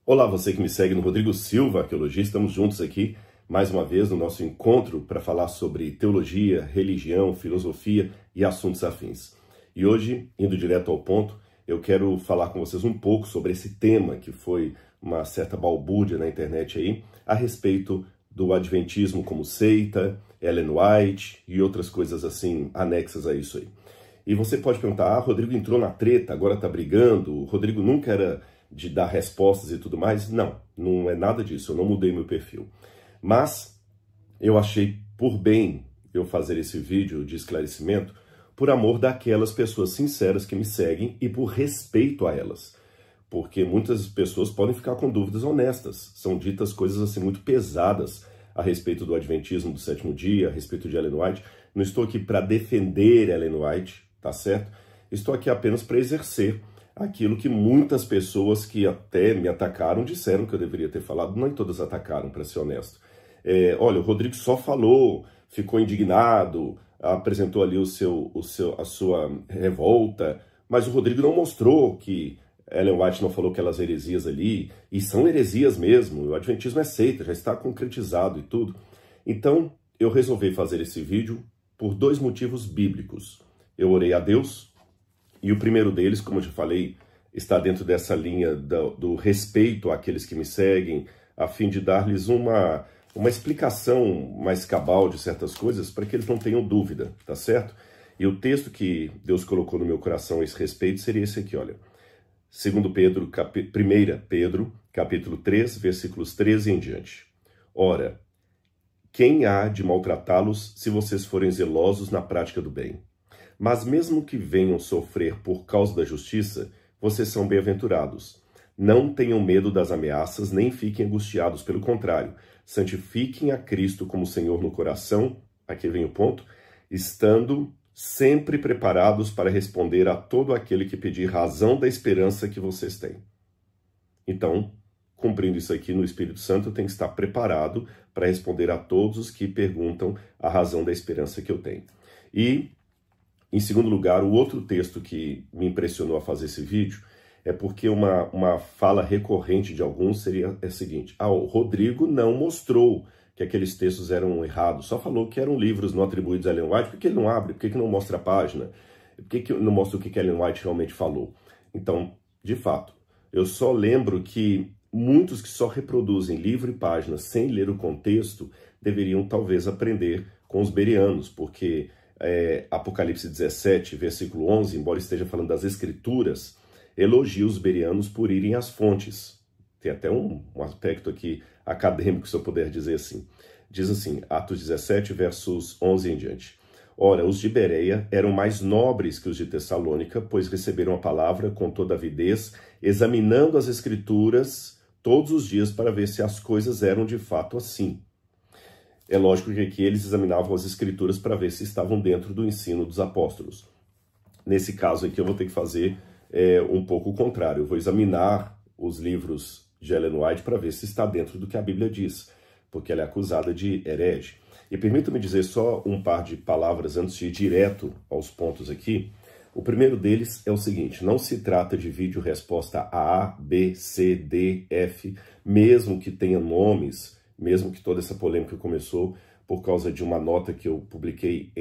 Olá, você que me segue no Rodrigo Silva, arqueologista. Estamos juntos aqui mais uma vez no nosso encontro para falar sobre teologia, religião, filosofia e assuntos afins. E hoje, indo direto ao ponto, eu quero falar com vocês um pouco sobre esse tema que foi uma certa balbúrdia na internet aí, a respeito do adventismo como seita, Ellen White e outras coisas assim anexas a isso aí. E você pode perguntar, Rodrigo entrou na treta, agora está brigando, o Rodrigo nunca era de dar respostas e tudo mais. Não, não é nada disso, eu não mudei meu perfil. Mas eu achei por bem eu fazer esse vídeo de esclarecimento por amor daquelas pessoas sinceras que me seguem e por respeito a elas. Porque muitas pessoas podem ficar com dúvidas honestas, são ditas coisas assim muito pesadas a respeito do adventismo do sétimo dia, a respeito de Ellen White. Não estou aqui para defender Ellen White, tá certo? Estou aqui apenas para exercer aquilo que muitas pessoas que até me atacaram disseram que eu deveria ter falado. Nem todas atacaram, para ser honesto. Olha, o Rodrigo só falou, ficou indignado, apresentou ali a sua revolta, mas o Rodrigo não mostrou que Ellen White não falou aquelas heresias ali, e são heresias mesmo, o adventismo é seita, já está concretizado e tudo. Então, eu resolvi fazer esse vídeo por dois motivos bíblicos. Eu orei a Deus, e o primeiro deles, como eu já falei, está dentro dessa linha do respeito àqueles que me seguem, a fim de dar-lhes uma explicação mais cabal de certas coisas, para que eles não tenham dúvida, tá certo? E o texto que Deus colocou no meu coração a esse respeito seria esse aqui, olha. 1 Pedro, capítulo 3, versículos 13 em diante. Ora, quem há de maltratá-los se vocês forem zelosos na prática do bem? Mas mesmo que venham sofrer por causa da justiça, vocês são bem-aventurados. Não tenham medo das ameaças, nem fiquem angustiados. Pelo contrário, santifiquem a Cristo como Senhor no coração, aqui vem o ponto, estando sempre preparados para responder a todo aquele que pedir razão da esperança que vocês têm. Então, cumprindo isso aqui no Espírito Santo, eu tenho que estar preparado para responder a todos os que perguntam a razão da esperança que eu tenho. E, em segundo lugar, o outro texto que me impressionou a fazer esse vídeo é porque uma fala recorrente de alguns seria a seguinte: o Rodrigo não mostrou que aqueles textos eram errados, só falou que eram livros não atribuídos a Ellen White. Por que ele não abre? Por que não mostra a página? Por que não mostra o que Ellen White realmente falou? Então, de fato, eu só lembro que muitos que só reproduzem livro e página sem ler o contexto deveriam talvez aprender com os bereanos, porque Apocalipse 17, versículo 11, embora esteja falando das escrituras, elogia os bereanos por irem às fontes. Tem até um aspecto aqui acadêmico, se eu puder dizer assim. Diz assim, Atos 17, versos 11 em diante. Ora, os de Bereia eram mais nobres que os de Tessalônica, pois receberam a palavra com toda avidez, examinando as escrituras todos os dias para ver se as coisas eram de fato assim. É lógico que aqui eles examinavam as escrituras para ver se estavam dentro do ensino dos apóstolos. Nesse caso aqui eu vou ter que fazer um pouco o contrário. Eu vou examinar os livros de Ellen White para ver se está dentro do que a Bíblia diz, porque ela é acusada de herege. E permita-me dizer só um par de palavras antes de ir direto aos pontos aqui. O primeiro deles é o seguinte: não se trata de vídeo resposta A, B, C, D, F, mesmo que tenha nomes, mesmo que toda essa polêmica começou por causa de uma nota que eu publiquei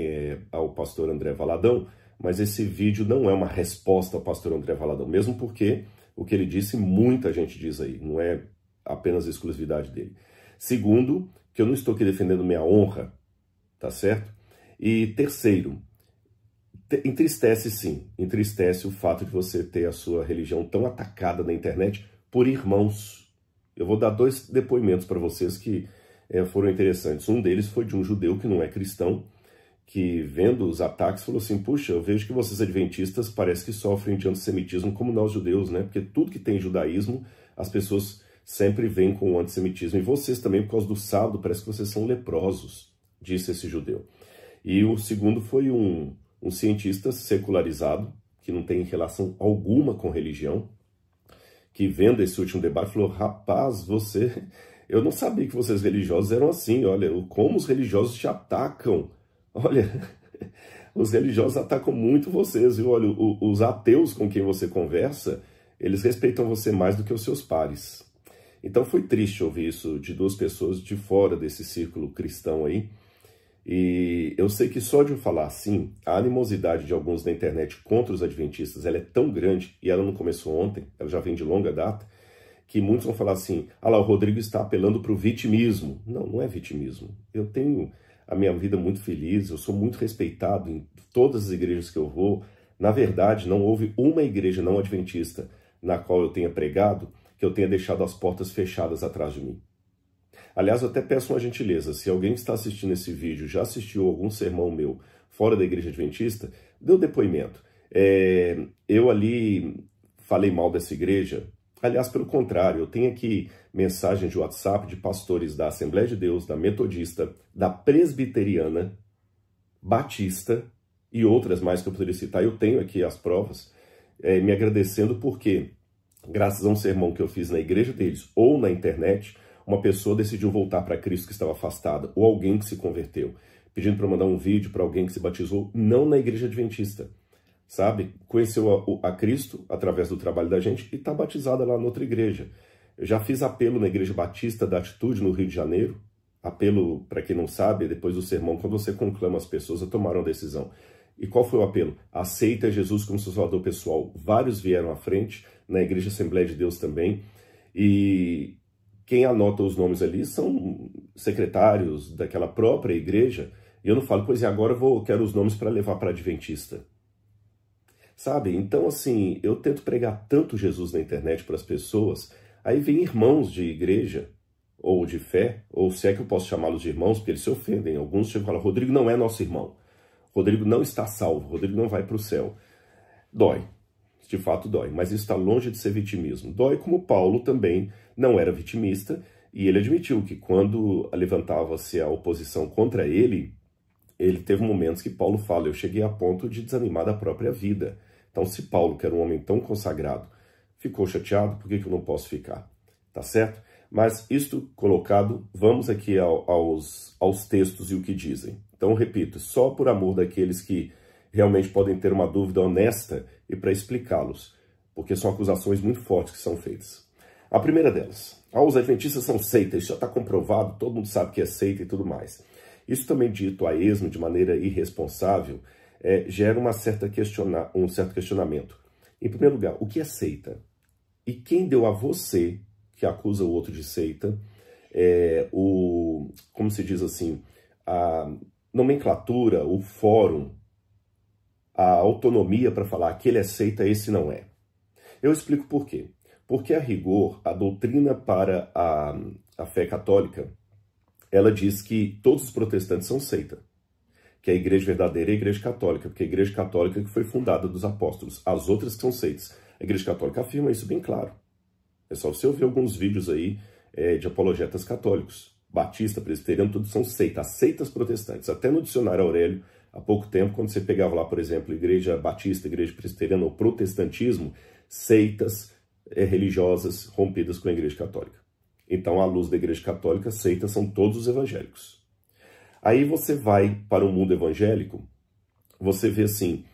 ao pastor André Valadão, mas esse vídeo não é uma resposta ao pastor André Valadão, mesmo porque o que ele disse, muita gente diz aí, não é apenas a exclusividade dele. Segundo, que eu não estou aqui defendendo minha honra, tá certo? E terceiro, entristece sim, entristece o fato de você ter a sua religião tão atacada na internet por irmãos. Eu vou dar dois depoimentos para vocês que foram interessantes. Um deles foi de um judeu que não é cristão, que vendo os ataques falou assim: puxa, eu vejo que vocês adventistas parece que sofrem de antissemitismo como nós judeus, né? Porque tudo que tem judaísmo, as pessoas sempre vêm com o antissemitismo. E vocês também, por causa do sábado, parece que vocês são leprosos, disse esse judeu. E o segundo foi um cientista secularizado, que não tem relação alguma com religião, que vendo esse último debate falou: rapaz, eu não sabia que vocês religiosos eram assim, olha, como os religiosos te atacam. Olha, os religiosos atacam muito vocês, viu? Olha, os ateus com quem você conversa, eles respeitam você mais do que os seus pares. Então foi triste ouvir isso de duas pessoas de fora desse círculo cristão aí. E eu sei que só de eu falar assim, a animosidade de alguns na internet contra os adventistas, ela é tão grande, e ela não começou ontem, ela já vem de longa data, que muitos vão falar assim, ah lá, o Rodrigo está apelando para o vitimismo. Não, não é vitimismo. Eu tenho a minha vida muito feliz, eu sou muito respeitado em todas as igrejas que eu vou. Na verdade, não houve uma igreja não adventista na qual eu tenha pregado que eu tenha deixado as portas fechadas atrás de mim. Aliás, eu até peço uma gentileza, se alguém que está assistindo esse vídeo já assistiu algum sermão meu fora da igreja adventista, dê o depoimento. Eu ali falei mal dessa igreja. Aliás, pelo contrário, eu tenho aqui mensagens de WhatsApp de pastores da Assembleia de Deus, da Metodista, da Presbiteriana, Batista e outras mais que eu poderia citar. Eu tenho aqui as provas, me agradecendo porque, graças a um sermão que eu fiz na igreja deles ou na internet, uma pessoa decidiu voltar para Cristo que estava afastada, ou alguém que se converteu, pedindo para mandar um vídeo para alguém que se batizou, não na igreja adventista. Sabe? Conheceu a Cristo através do trabalho da gente e está batizada lá na outra igreja. Eu já fiz apelo na Igreja Batista da Atitude, no Rio de Janeiro. Apelo, para quem não sabe, depois do sermão, quando você conclama as pessoas a tomar uma decisão. E qual foi o apelo? Aceita Jesus como seu salvador pessoal. Vários vieram à frente, na Igreja Assembleia de Deus também. E quem anota os nomes ali são secretários daquela própria igreja. E eu não falo, pois é, agora quero os nomes para levar para a Adventista. Sabe? Então, assim, eu tento pregar tanto Jesus na internet para as pessoas, aí vem irmãos de igreja, ou de fé, ou se é que eu posso chamá-los de irmãos, porque eles se ofendem. Alguns chegam e falam, Rodrigo não é nosso irmão. Rodrigo não está salvo. Rodrigo não vai para o céu. Dói. De fato dói. Mas isso está longe de ser vitimismo. Dói como Paulo também não era vitimista, e ele admitiu que quando levantava-se a oposição contra ele teve momentos que Paulo fala, eu cheguei a ponto de desanimar da própria vida. Então, se Paulo, que era um homem tão consagrado, ficou chateado, por que eu não posso ficar? Tá certo? Mas isto colocado, vamos aqui aos textos e o que dizem. Então, repito, só por amor daqueles que realmente podem ter uma dúvida honesta e para explicá-los, porque são acusações muito fortes que são feitas. A primeira delas, os adventistas são seita, isso já está comprovado, todo mundo sabe que é seita e tudo mais. Isso também dito a esmo, de maneira irresponsável, gera um certo questionamento. Em primeiro lugar, o que é seita? E quem deu a você, que acusa o outro de seita, como se diz assim, a nomenclatura, o fórum, a autonomia para falar aquele é seita, esse não é? Eu explico por quê. Porque, a rigor, a doutrina para a fé católica, ela diz que todos os protestantes são seita, que a igreja verdadeira é a igreja católica, porque a igreja católica que foi fundada dos apóstolos, as outras que são seitas. A igreja católica afirma isso bem claro. É só você ouvir alguns vídeos aí de apologetas católicos. Batista, presbiteriano, todos são seitas, seitas protestantes. Até no dicionário Aurélio, há pouco tempo, quando você pegava lá, por exemplo, igreja batista, igreja presbiteriana ou protestantismo, seitas religiosas rompidas com a igreja católica. Então, à luz da igreja católica, seitas são todos os evangélicos. Aí você vai para o mundo evangélico, você vê assim,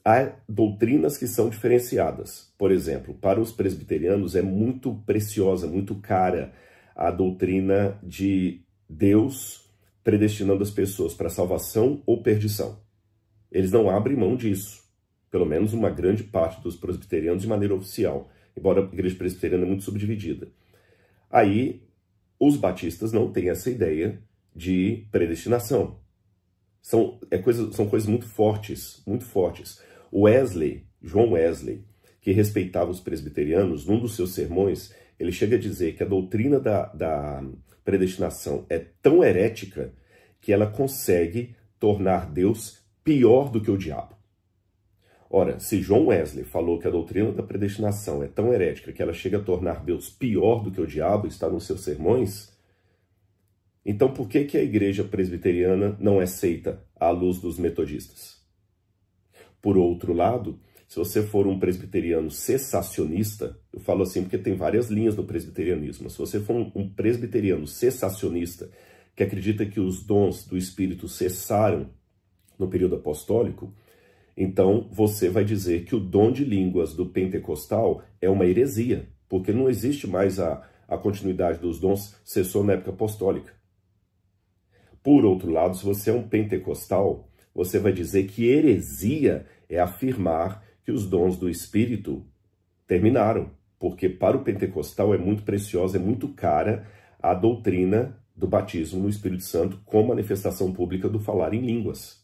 há doutrinas que são diferenciadas. Por exemplo, para os presbiterianos é muito preciosa, muito cara a doutrina de Deus predestinando as pessoas para salvação ou perdição. Eles não abrem mão disso, pelo menos uma grande parte dos presbiterianos de maneira oficial, embora a igreja presbiteriana é muito subdividida. Aí, os batistas não têm essa ideia de predestinação. São coisas muito fortes, muito fortes. João Wesley, que respeitava os presbiterianos, num dos seus sermões, ele chega a dizer que a doutrina da predestinação é tão herética que ela consegue tornar Deus pior do que o diabo. Ora, se João Wesley falou que a doutrina da predestinação é tão herética que ela chega a tornar Deus pior do que o diabo, está nos seus sermões, então por que a igreja presbiteriana não é seita à luz dos metodistas? Por outro lado, se você for um presbiteriano cessacionista, eu falo assim porque tem várias linhas no presbiterianismo, se você for um presbiteriano cessacionista, que acredita que os dons do Espírito cessaram no período apostólico, então você vai dizer que o dom de línguas do pentecostal é uma heresia, porque não existe mais a continuidade dos dons cessou na época apostólica. Por outro lado, se você é um pentecostal, você vai dizer que heresia é afirmar que os dons do Espírito terminaram, porque para o pentecostal é muito preciosa, é muito cara a doutrina do batismo no Espírito Santo com manifestação pública do falar em línguas.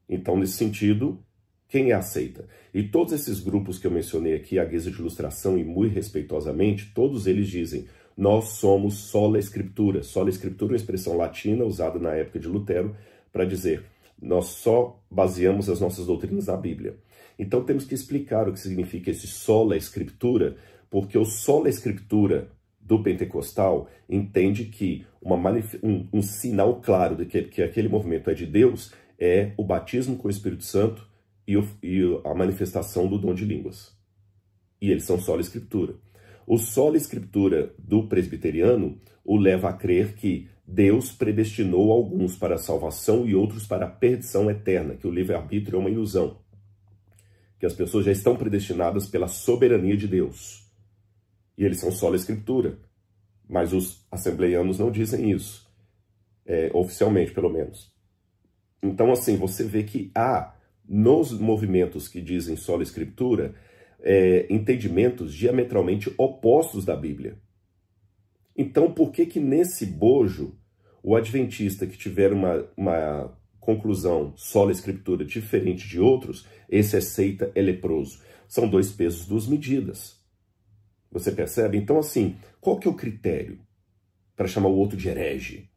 Então, nesse sentido, quem é aceita? E todos esses grupos que eu mencionei aqui, à guisa de ilustração e muito respeitosamente, todos eles dizem: nós somos sola escritura. Sola escritura é uma expressão latina usada na época de Lutero para dizer: nós só baseamos as nossas doutrinas na Bíblia. Então temos que explicar o que significa esse sola escritura, porque o sola escritura do pentecostal entende que um sinal claro de que aquele movimento é de Deus é o batismo com o Espírito Santo e a manifestação do dom de línguas. E eles são sola escritura. O sola escritura do presbiteriano o leva a crer que Deus predestinou alguns para a salvação e outros para a perdição eterna, que o livre-arbítrio é uma ilusão, que as pessoas já estão predestinadas pela soberania de Deus. E eles são sola escritura. Mas os assembleianos não dizem isso, oficialmente pelo menos. Então, assim, você vê que há, nos movimentos que dizem sola escritura, entendimentos diametralmente opostos da Bíblia. Então, por que que nesse bojo, o adventista que tiver uma conclusão sola escritura diferente de outros, esse é seita, é leproso? São dois pesos, duas medidas. Você percebe? Então, assim, qual que é o critério para chamar o outro de herege?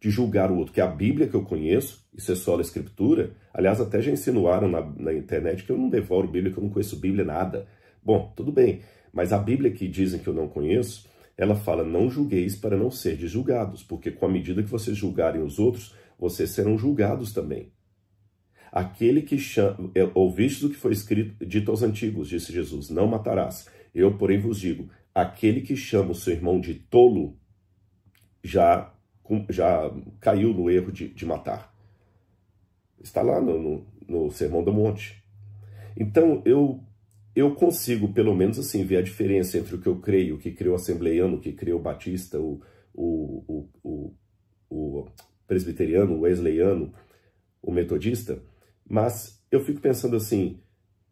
De julgar o outro? Que a Bíblia que eu conheço, isso é sola escritura. Aliás, até já insinuaram na internet que eu não devoro Bíblia, que eu não conheço Bíblia, nada. Bom, tudo bem. Mas a Bíblia que dizem que eu não conheço, ela fala: não julgueis para não serdes julgados, porque com a medida que vocês julgarem os outros, vocês serão julgados também. Aquele que chama, ouvistes o que foi escrito, dito aos antigos, disse Jesus: não matarás. Eu, porém, vos digo: aquele que chama o seu irmão de tolo, já caiu no erro de matar. Está lá no Sermão do Monte. Então, eu consigo, pelo menos assim, ver a diferença entre o que eu creio, o que crê o assembleiano, o que crê o batista, o presbiteriano, o wesleyano, o metodista, mas eu fico pensando assim: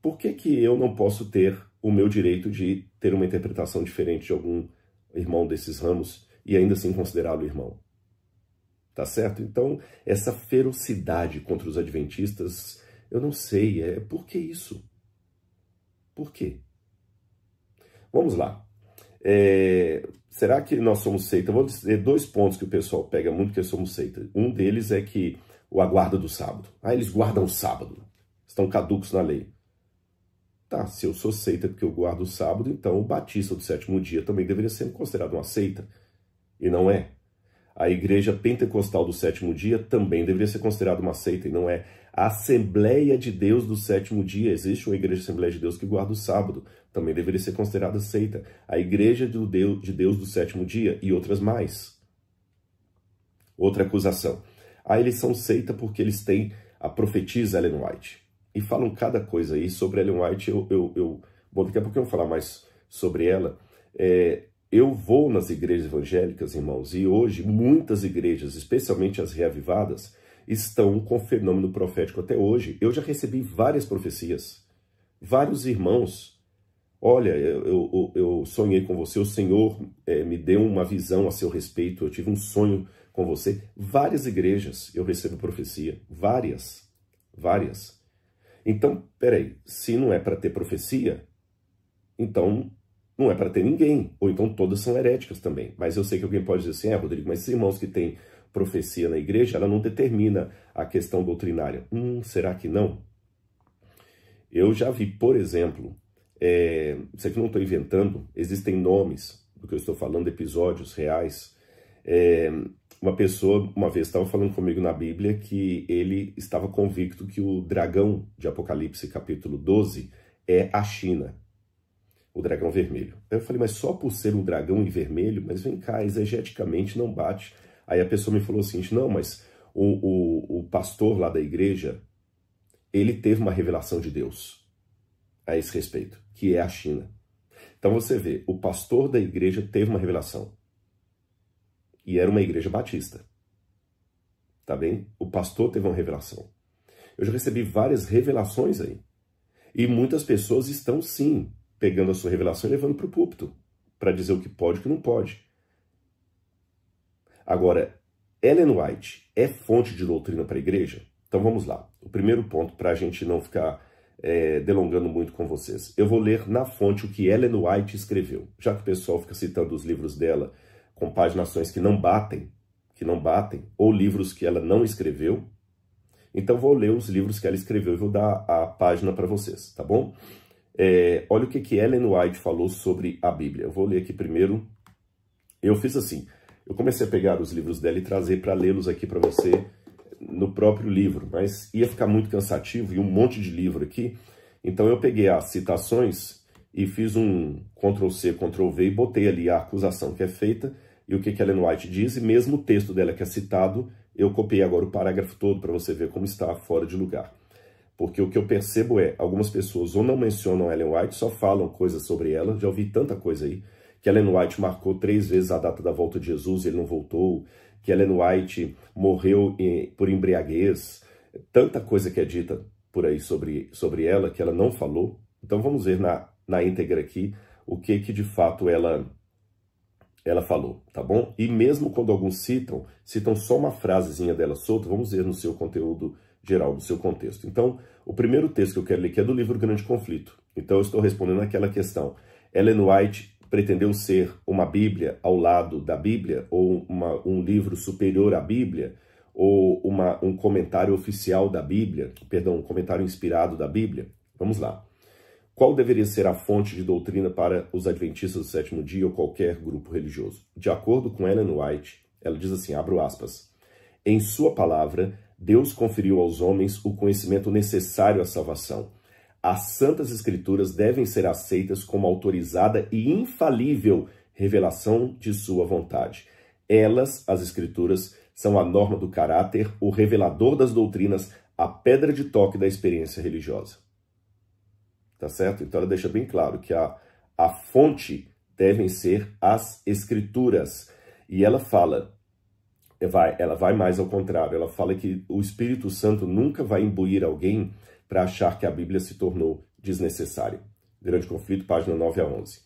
por que que eu não posso ter o meu direito de ter uma interpretação diferente de algum irmão desses ramos e ainda assim considerá-lo irmão? Tá certo? Então, essa ferocidade contra os adventistas, eu não sei, por que isso? Por quê? Vamos lá. Será que nós somos seita? Vou dizer dois pontos que o pessoal pega muito que somos seita. Um deles é que o aguarda do sábado. Eles guardam o sábado. Estão caducos na lei. Tá, se eu sou seita porque eu guardo o sábado, então o batista do sétimo dia também deveria ser considerado uma seita. E não é. A igreja pentecostal do sétimo dia também deveria ser considerada uma seita, e não é. A Assembleia de Deus do sétimo dia, existe uma igreja Assembleia de Deus que guarda o sábado, também deveria ser considerada seita. A igreja de Deus do sétimo dia e outras mais. Outra acusação: eles são seita porque eles têm a profetisa Ellen White. E falam cada coisa aí sobre Ellen White. Bom, daqui a pouco eu vou falar mais sobre ela. Eu vou nas igrejas evangélicas, irmãos, e hoje muitas igrejas, especialmente as reavivadas, estão com fenômeno profético até hoje. Eu já recebi várias profecias, vários irmãos. Olha, eu sonhei com você, o Senhor me deu uma visão a seu respeito, eu tive um sonho com você. Várias igrejas eu recebo profecia, várias. Então, peraí, se não é para ter profecia, então não é para ter ninguém, ou então todas são heréticas também. Mas eu sei que alguém pode dizer assim: Rodrigo, mas esses irmãos que têm profecia na igreja, ela não determina a questão doutrinária. Será que não? Eu já vi, por exemplo, isso aqui não estou inventando, existem nomes do que eu estou falando, episódios reais. Uma pessoa uma vez estava falando comigo na Bíblia que ele estava convicto que o dragão de Apocalipse capítulo 12 é a China. O dragão vermelho. Eu falei: mas só por ser um dragão em vermelho? Mas vem cá, exegeticamente não bate. Aí a pessoa me falou assim: não, mas o pastor lá da igreja, ele teve uma revelação de Deus a esse respeito, que é a China. Então você vê, o pastor da igreja teve uma revelação. E era uma igreja batista. Tá bem? O pastor teve uma revelação. Eu já recebi várias revelações aí. E muitas pessoas estão, sim, pegando a sua revelação e levando para o púlpito, para dizer o que pode e o que não pode. Agora, Ellen White é fonte de doutrina para a igreja? Então vamos lá. O primeiro ponto, para a gente não ficar delongando muito com vocês. Eu vou ler na fonte o que Ellen White escreveu. Já que o pessoal fica citando os livros dela com paginações que não batem, ou livros que ela não escreveu, então vou ler os livros que ela escreveu e vou dar a página para vocês, tá bom? Olha o que Ellen White falou sobre a Bíblia. Eu vou ler aqui primeiro. Eu fiz assim, eu comecei a pegar os livros dela e trazer para lê-los aqui para você no próprio livro, mas ia ficar muito cansativo e um monte de livro aqui. Então eu peguei as citações e fiz um Ctrl+C, Ctrl+V e botei ali a acusação que é feita e o que Ellen White diz, e mesmo o texto dela que é citado, eu copiei agora o parágrafo todo para você ver como está fora de lugar. Porque o que eu percebo é, algumas pessoas ou não mencionam Ellen White, só falam coisas sobre ela, já ouvi tanta coisa aí, que Ellen White marcou 3 vezes a data da volta de Jesus e ele não voltou, que Ellen White morreu por embriaguez, tanta coisa que é dita por aí sobre ela que ela não falou. Então vamos ver na íntegra aqui o que de fato ela falou, tá bom? E mesmo quando alguns citam só uma frasezinha dela solta, vamos ver no seu conteúdo geral, no seu contexto. Então, o primeiro texto que eu quero ler aqui é do livro Grande Conflito. Então eu estou respondendo aquela questão. Ellen White pretendeu ser uma Bíblia ao lado da Bíblia, ou um livro superior à Bíblia, ou um comentário oficial da Bíblia, perdão, um comentário inspirado da Bíblia? Vamos lá. Qual deveria ser a fonte de doutrina para os adventistas do sétimo dia ou qualquer grupo religioso? De acordo com Ellen White, ela diz assim, abro aspas, em sua palavra, Deus conferiu aos homens o conhecimento necessário à salvação. As Santas Escrituras devem ser aceitas como autorizada e infalível revelação de sua vontade. Elas, as Escrituras, são a norma do caráter, o revelador das doutrinas, a pedra de toque da experiência religiosa. Tá certo? Então ela deixa bem claro que a fonte devem ser as Escrituras. E ela fala, ela vai mais ao contrário, ela fala que o Espírito Santo nunca vai imbuir alguém para achar que a Bíblia se tornou desnecessária. Grande Conflito, página 9 a 11.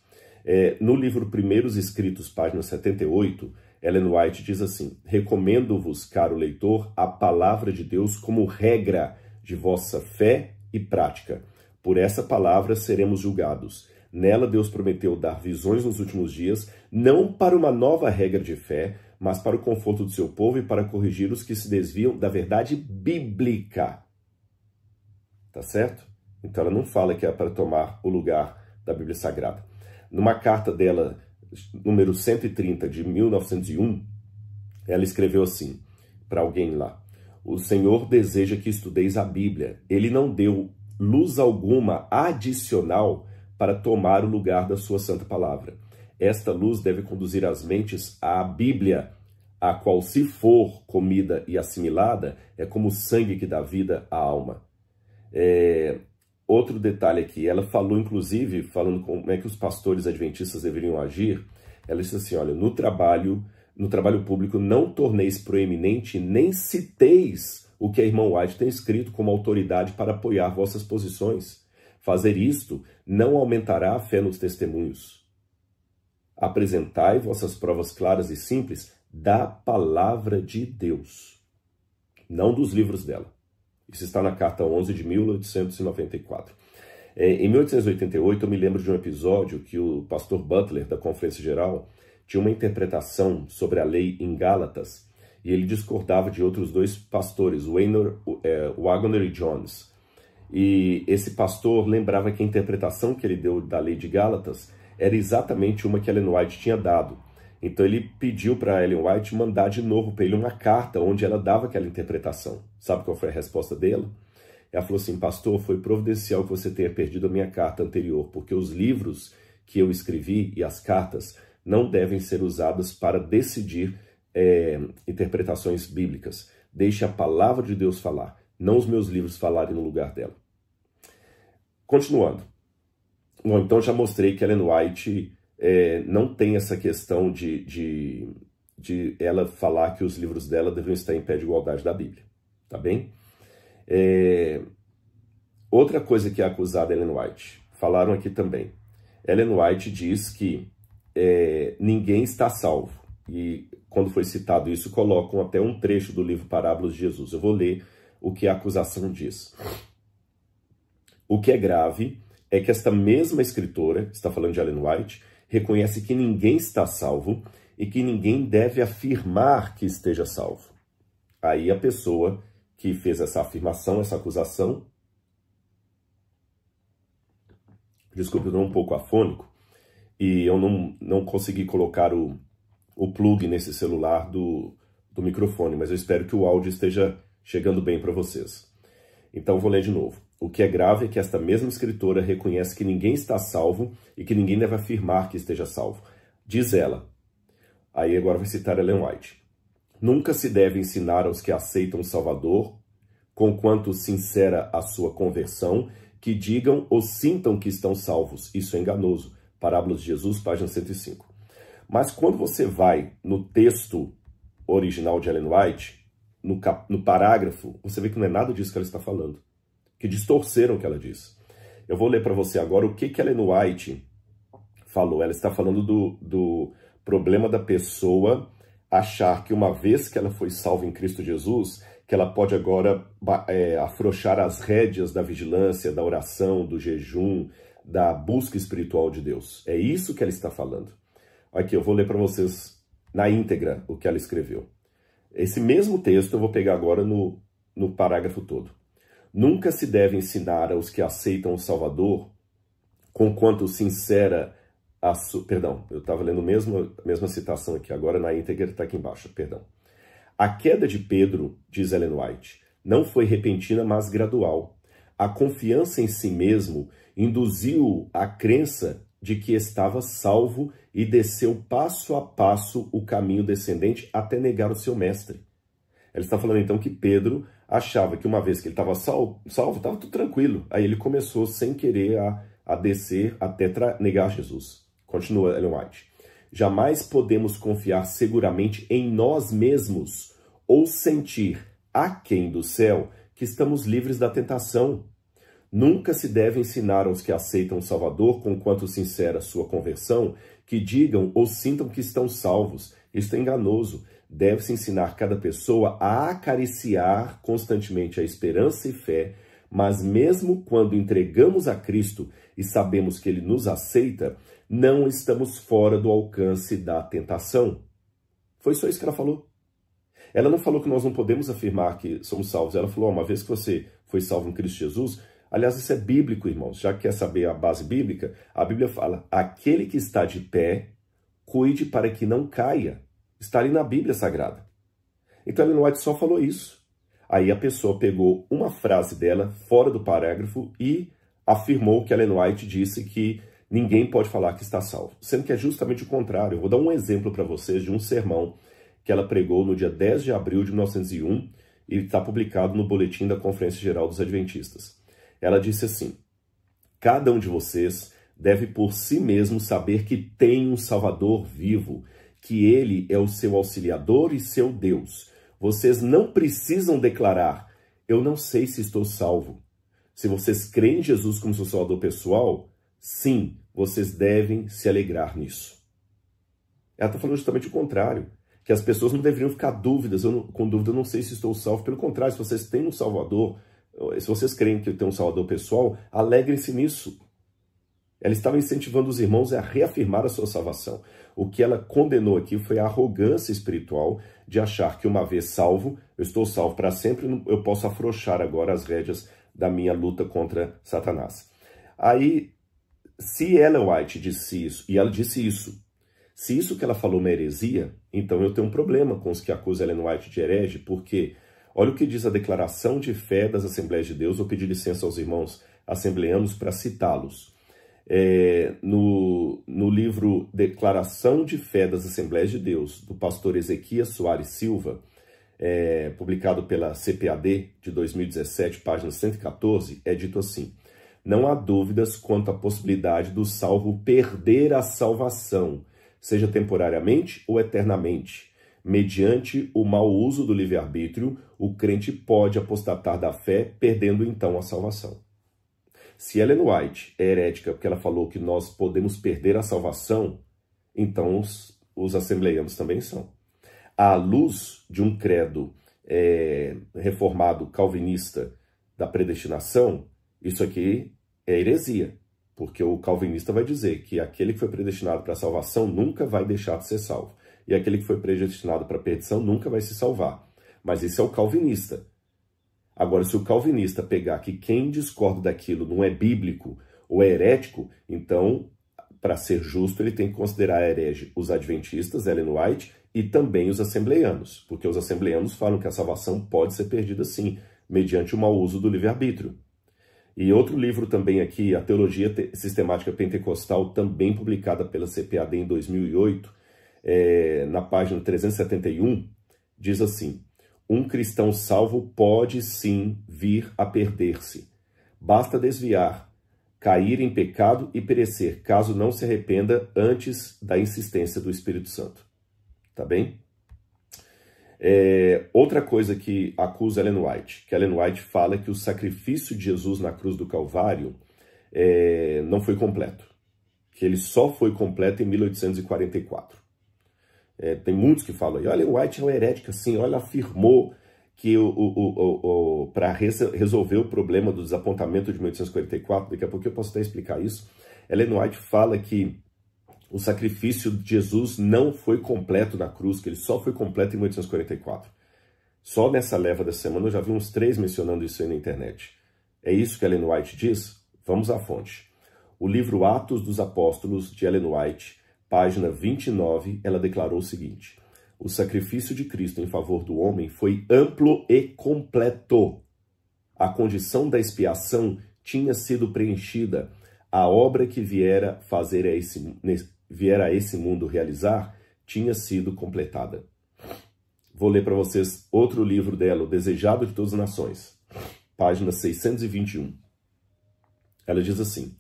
No livro Primeiros Escritos, página 78, Ellen White diz assim, recomendo-vos, caro leitor, a palavra de Deus como regra de vossa fé e prática. Por essa palavra seremos julgados. Nela Deus prometeu dar visões nos últimos dias, não para uma nova regra de fé, mas para o conforto do seu povo e para corrigir os que se desviam da verdade bíblica. Tá certo? Então ela não fala que é para tomar o lugar da Bíblia Sagrada. Numa carta dela, número 130, de 1901, ela escreveu assim, para alguém lá, o Senhor deseja que estudeis a Bíblia. Ele não deu luz alguma adicional para tomar o lugar da sua santa palavra. Esta luz deve conduzir as mentes à Bíblia, a qual, se for comida e assimilada, é como o sangue que dá vida à alma. Outro detalhe aqui, ela falou, inclusive, falando como é que os pastores adventistas deveriam agir, ela disse assim, olha, no trabalho público não torneis proeminente, nem citeis o que a irmã White tem escrito como autoridade para apoiar vossas posições. Fazer isto não aumentará a fé nos testemunhos. Apresentai vossas provas claras e simples da palavra de Deus, não dos livros dela. Isso está na Carta 11 de 1894. Em 1888, eu me lembro de um episódio que o pastor Butler, da Conferência Geral, tinha uma interpretação sobre a lei em Gálatas, e ele discordava de outros 2 pastores, Wagner e Jones. E esse pastor lembrava que a interpretação que ele deu da lei de Gálatas era exatamente uma que Ellen White tinha dado. Então ele pediu para Ellen White mandar de novo para ele uma carta onde ela dava aquela interpretação. Sabe qual foi a resposta dela? Ela falou assim, pastor, foi providencial que você tenha perdido a minha carta anterior, porque os livros que eu escrevi e as cartas não devem ser usadas para decidir interpretações bíblicas. Deixe a palavra de Deus falar, não os meus livros falarem no lugar dela. Continuando. Bom, então já mostrei que Ellen White não tem essa questão de ela falar que os livros dela deveriam estar em pé de igualdade da Bíblia, tá bem? Outra coisa que é acusada Ellen White, falaram aqui também. Ellen White diz que ninguém está salvo. E quando foi citado isso, colocam até um trecho do livro Parábolas de Jesus. Eu vou ler o que a acusação diz. O que é grave é que esta mesma escritora, está falando de Ellen White, reconhece que ninguém está salvo e que ninguém deve afirmar que esteja salvo. Aí a pessoa que fez essa afirmação, essa acusação, desculpe, eu estou um pouco afônico e eu não consegui colocar o plug nesse celular do microfone, mas eu espero que o áudio esteja chegando bem para vocês. Então vou ler de novo. O que é grave é que esta mesma escritora reconhece que ninguém está salvo e que ninguém deve afirmar que esteja salvo. Diz ela, aí agora vai citar Ellen White, nunca se deve ensinar aos que aceitam o Salvador, conquanto sincera a sua conversão, que digam ou sintam que estão salvos. Isso é enganoso. Parábolas de Jesus, página 105. Mas quando você vai no texto original de Ellen White, no parágrafo, você vê que não é nada disso que ela está falando. Que distorceram o que ela diz. Eu vou ler para você agora o que Ellen White falou. Ela está falando do problema da pessoa achar que uma vez que ela foi salva em Cristo Jesus, que ela pode agora afrouxar as rédeas da vigilância, da oração, do jejum, da busca espiritual de Deus. É isso que ela está falando. Aqui, eu vou ler para vocês na íntegra o que ela escreveu. Esse mesmo texto eu vou pegar agora no parágrafo todo. Nunca se deve ensinar aos que aceitam o Salvador, conquanto sincera a sua... Perdão, eu estava lendo a mesma citação aqui, agora na íntegra está aqui embaixo, perdão. A queda de Pedro, diz Ellen White, não foi repentina, mas gradual. A confiança em si mesmo induziu a crença de que estava salvo e desceu passo a passo o caminho descendente até negar o seu mestre. Ela está falando então que Pedro achava que uma vez que ele estava salvo, estava tudo tranquilo. Aí ele começou sem querer a descer até negar Jesus. Continua Ellen White. Jamais podemos confiar seguramente em nós mesmos ou sentir, aquém do céu, que estamos livres da tentação. Nunca se deve ensinar aos que aceitam o Salvador, conquanto sincera sua conversão, que digam ou sintam que estão salvos. Isto é enganoso. Deve-se ensinar cada pessoa a acariciar constantemente a esperança e fé, mas mesmo quando entregamos a Cristo e sabemos que Ele nos aceita, não estamos fora do alcance da tentação. Foi só isso que ela falou. Ela não falou que nós não podemos afirmar que somos salvos. Ela falou, uma vez que você foi salvo em Cristo Jesus... Aliás, isso é bíblico, irmãos. Já que quer saber a base bíblica, a Bíblia fala, aquele que está de pé, cuide para que não caia. Está ali na Bíblia Sagrada. Então, Ellen White só falou isso. Aí a pessoa pegou uma frase dela, fora do parágrafo, e afirmou que Ellen White disse que ninguém pode falar que está salvo. Sendo que é justamente o contrário. Eu vou dar um exemplo para vocês de um sermão que ela pregou no dia 10 de abril de 1901 e está publicado no Boletim da Conferência Geral dos Adventistas. Ela disse assim, cada um de vocês deve por si mesmo saber que tem um Salvador vivo, que Ele é o seu auxiliador e seu Deus. Vocês não precisam declarar, eu não sei se estou salvo. Se vocês creem em Jesus como seu Salvador pessoal, sim, vocês devem se alegrar nisso. Ela está falando justamente o contrário, que as pessoas não deveriam ficar com dúvida, eu não sei se estou salvo. Pelo contrário, se vocês têm um Salvador, se vocês creem que tem um Salvador pessoal, alegrem-se nisso. Ela estava incentivando os irmãos a reafirmar a sua salvação. O que ela condenou aqui foi a arrogância espiritual de achar que uma vez salvo, eu estou salvo para sempre, eu posso afrouxar agora as rédeas da minha luta contra Satanás. Aí, se Ellen White disse isso, e ela disse isso, se isso que ela falou é uma heresia, então eu tenho um problema com os que acusam Ellen White de herege, porque olha o que diz a Declaração de Fé das Assembleias de Deus. Vou pedir licença aos irmãos assembleanos para citá-los. No livro Declaração de Fé das Assembleias de Deus, do pastor Ezequias Soares Silva, publicado pela CPAD de 2017, página 114, é dito assim, não há dúvidas quanto à possibilidade do salvo perder a salvação, seja temporariamente ou eternamente. Mediante o mau uso do livre-arbítrio, o crente pode apostatar da fé, perdendo então a salvação. Se Ellen White é herética porque ela falou que nós podemos perder a salvação, então os assembleianos também são. À luz de um credo reformado calvinista da predestinação, isso aqui é heresia, porque o calvinista vai dizer que aquele que foi predestinado para a salvação nunca vai deixar de ser salvo, e aquele que foi predestinado para a perdição nunca vai se salvar. Mas isso é o calvinista. Agora, se o calvinista pegar que quem discorda daquilo não é bíblico ou é herético, então, para ser justo, ele tem que considerar herege os adventistas, Ellen White, e também os assembleianos, porque os assembleianos falam que a salvação pode ser perdida sim, mediante o mau uso do livre-arbítrio. E outro livro também aqui, a Teologia Sistemática Pentecostal, também publicada pela CPAD em 2008, na página 371, diz assim: um cristão salvo pode sim vir a perder-se. Basta desviar, cair em pecado e perecer, caso não se arrependa antes da insistência do Espírito Santo. Tá bem? Outra coisa que acusa Ellen White, que Ellen White fala que o sacrifício de Jesus na cruz do Calvário não foi completo, que ele só foi completo em 1844. Tem muitos que falam, olha, Ellen White é uma herética, sim, olha, afirmou que para resolver o problema do desapontamento de 1844, daqui a pouco eu posso até explicar isso, Ellen White fala que o sacrifício de Jesus não foi completo na cruz, que ele só foi completo em 1844. Só nessa leva da semana eu já vi uns 3 mencionando isso aí na internet. É isso que Ellen White diz? Vamos à fonte. O livro Atos dos Apóstolos, de Ellen White, página 29, ela declarou o seguinte: o sacrifício de Cristo em favor do homem foi amplo e completo. A condição da expiação tinha sido preenchida. A obra que viera a esse mundo realizar tinha sido completada. Vou ler para vocês outro livro dela, O Desejado de Todas as Nações, página 621. Ela diz assim: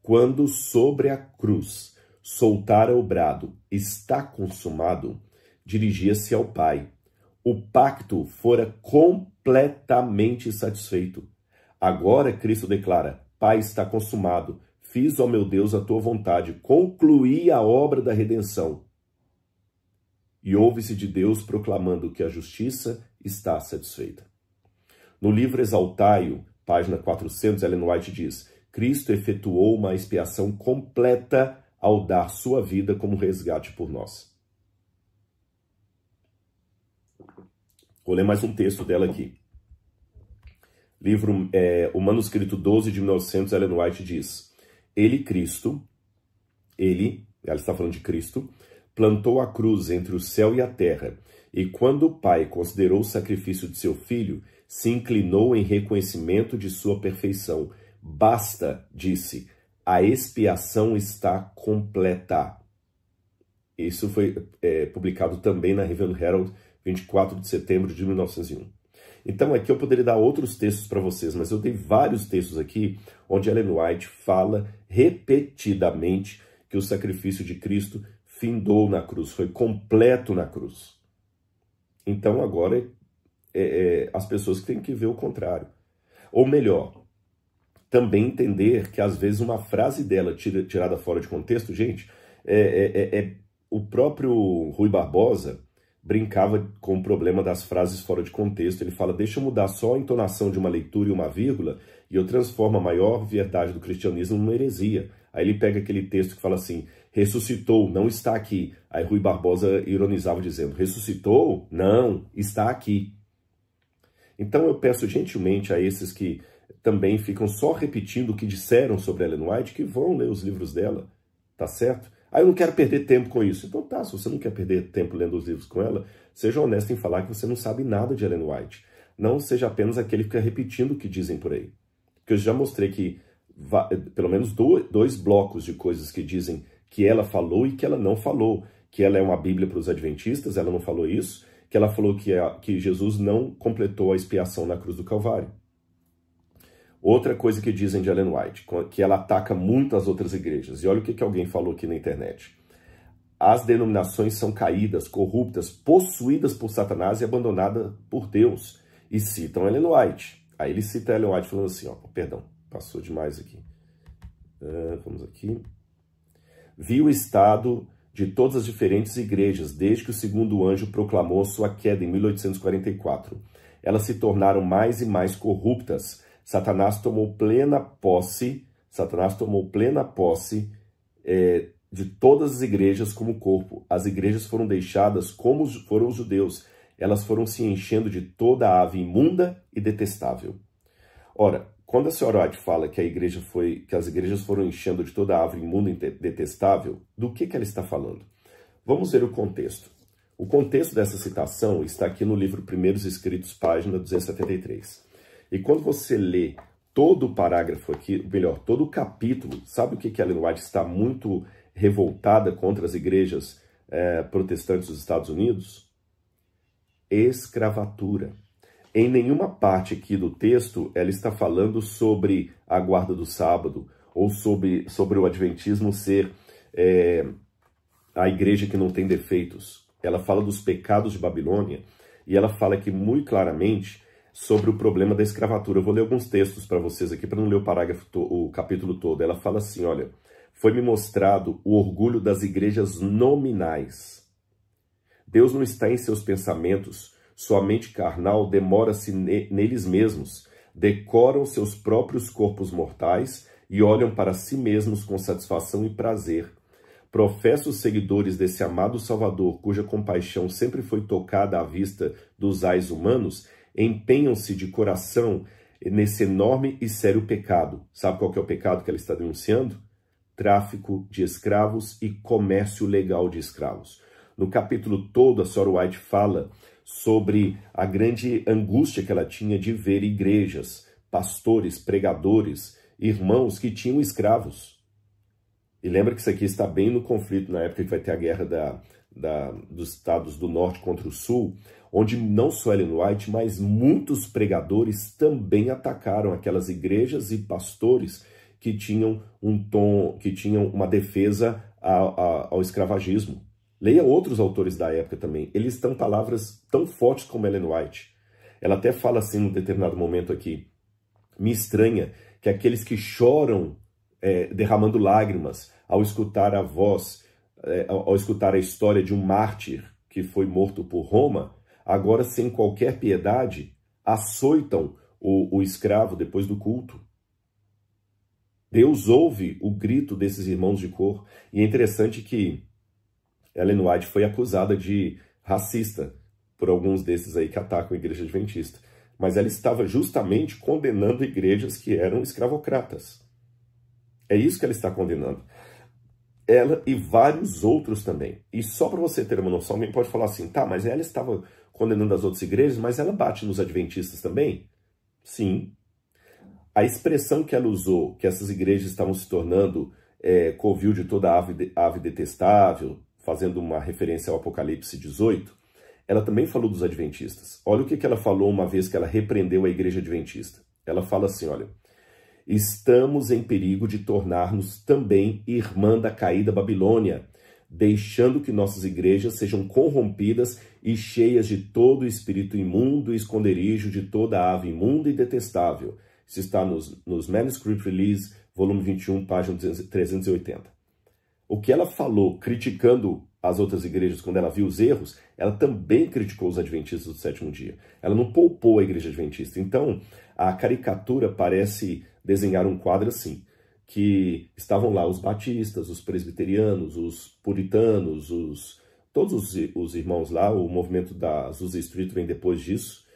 quando sobre a cruz soltara o brado, está consumado, dirigia-se ao Pai. O pacto fora completamente satisfeito. Agora Cristo declara: Pai, está consumado. Fiz, ó meu Deus, a tua vontade. Concluí a obra da redenção. E ouve-se de Deus proclamando que a justiça está satisfeita. No livro Exaltai-o, página 400, Ellen White diz: Cristo efetuou uma expiação completa ao dar sua vida como resgate por nós. Vou ler mais um texto dela aqui. Livro, o manuscrito 12 de 1900, Ellen White diz: ele, Cristo, ela está falando de Cristo, plantou a cruz entre o céu e a terra, e quando o Pai considerou o sacrifício de seu Filho, se inclinou em reconhecimento de sua perfeição. Basta, disse, a expiação está completa. Isso foi publicado também na Review Herald, 24 de setembro de 1901. Então aqui eu poderia dar outros textos para vocês, mas eu dei vários textos aqui onde Ellen White fala repetidamente que o sacrifício de Cristo findou na cruz, foi completo na cruz. Então agora as pessoas têm que ver o contrário. Ou melhor, também entender que às vezes uma frase dela tirada fora de contexto, gente, o próprio Rui Barbosa brincava com o problema das frases fora de contexto. Ele fala: deixa eu mudar só a entonação de uma leitura e uma vírgula e eu transformo a maior verdade do cristianismo numa heresia. Aí ele pega aquele texto que fala assim: ressuscitou, não está aqui. Aí Rui Barbosa ironizava dizendo: ressuscitou? Não, está aqui. Então eu peço gentilmente a esses que também ficam só repetindo o que disseram sobre Ellen White, que vão ler os livros dela, tá certo? Ah, eu não quero perder tempo com isso. Então tá, se você não quer perder tempo lendo os livros com ela, seja honesto em falar que você não sabe nada de Ellen White. Não seja apenas aquele que fica repetindo o que dizem por aí. Porque eu já mostrei que pelo menos 2 blocos de coisas que dizem que ela falou e que ela não falou. Que ela é uma Bíblia para os adventistas, ela não falou isso. Que ela falou que Jesus não completou a expiação na cruz do Calvário. Outra coisa que dizem de Ellen White, que ela ataca muito as outras igrejas. E olha o que alguém falou aqui na internet. As denominações são caídas, corruptas, possuídas por Satanás e abandonadas por Deus. E citam Ellen White. Aí ele cita Ellen White falando assim, ó, perdão, passou demais aqui. Vamos aqui. Vi o estado de todas as diferentes igrejas, desde que o segundo anjo proclamou sua queda em 1844. Elas se tornaram mais e mais corruptas. Satanás tomou plena posse de todas as igrejas como corpo. As igrejas foram deixadas como foram os judeus. Elas foram se enchendo de toda a ave imunda e detestável. Ora, quando a senhora White fala que as igrejas foram enchendo de toda a ave imunda e detestável, do que ela está falando? Vamos ver o contexto. O contexto dessa citação está aqui no livro Primeiros Escritos, página 273. E quando você lê todo o parágrafo aqui, melhor, todo o capítulo, sabe o que Ellen White está muito revoltada contra as igrejas protestantes dos Estados Unidos? Escravatura. Em nenhuma parte aqui do texto ela está falando sobre a guarda do sábado ou sobre o adventismo ser a igreja que não tem defeitos. Ela fala dos pecados de Babilônia e ela fala aqui muito claramente sobre o problema da escravatura. Eu vou ler alguns textos para vocês aqui, para não ler o capítulo todo. Ela fala assim, olha, foi-me mostrado o orgulho das igrejas nominais. Deus não está em seus pensamentos, sua mente carnal demora-se neles mesmos, decoram seus próprios corpos mortais e olham para si mesmos com satisfação e prazer. Professos seguidores desse amado Salvador, cuja compaixão sempre foi tocada à vista dos ais humanos, empenham-se de coração nesse enorme e sério pecado. Sabe qual que é o pecado que ela está denunciando? Tráfico de escravos e comércio legal de escravos. No capítulo todo, a senhora White fala sobre a grande angústia que ela tinha de ver igrejas, pastores, pregadores, irmãos que tinham escravos. E lembra que isso aqui está bem no conflito, na época que vai ter a guerra dos estados do norte contra o sul, onde não só Ellen White, mas muitos pregadores também atacaram aquelas igrejas e pastores que tinham uma defesa ao escravagismo. Leia outros autores da época também. Eles têm palavras tão fortes como Ellen White. Ela até fala assim num determinado momento aqui, me estranha que aqueles que choram derramando lágrimas ao escutar a voz, ao escutar a história de um mártir que foi morto por Roma, agora, sem qualquer piedade, açoitam o escravo depois do culto. Deus ouve o grito desses irmãos de cor. E é interessante que Ellen White foi acusada de racista por alguns desses aí que atacam a igreja adventista. Mas ela estava justamente condenando igrejas que eram escravocratas. É isso que ela está condenando. Ela e vários outros também. E só para você ter uma noção, alguém pode falar assim, tá, mas ela estava condenando as outras igrejas, mas ela bate nos adventistas também? Sim. A expressão que ela usou, que essas igrejas estavam se tornando covil de toda ave detestável, fazendo uma referência ao Apocalipse 18, ela também falou dos adventistas. Olha o que ela falou uma vez que ela repreendeu a igreja adventista. Ela fala assim, olha, estamos em perigo de tornar-nos também irmã da caída Babilônia, deixando que nossas igrejas sejam corrompidas e cheias de todo espírito imundo e esconderijo de toda ave imunda e detestável. Isso está nos Manuscript Release, volume 21, página 380. O que ela falou, criticando as outras igrejas quando ela viu os erros, ela também criticou os adventistas do sétimo dia. Ela não poupou a igreja adventista. Então, a caricatura parece desenhar um quadro assim, que estavam lá os batistas, os presbiterianos, os puritanos, todos os irmãos lá, o movimento da Azusa Street vem depois disso,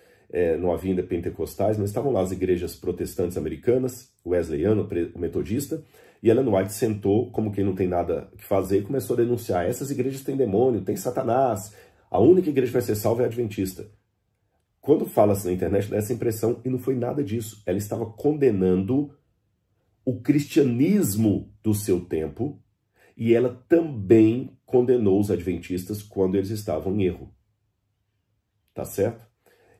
não havia ainda pentecostais, mas estavam lá as igrejas protestantes americanas, o wesleyano, o metodista, e Ellen White sentou como quem não tem nada que fazer e começou a denunciar, essas igrejas têm demônio, tem Satanás, a única igreja que vai ser salva é a adventista. Quando fala-se na internet, dá essa impressão, e não foi nada disso. Ela estava condenando o cristianismo do seu tempo, e ela também condenou os adventistas quando eles estavam em erro. Tá certo?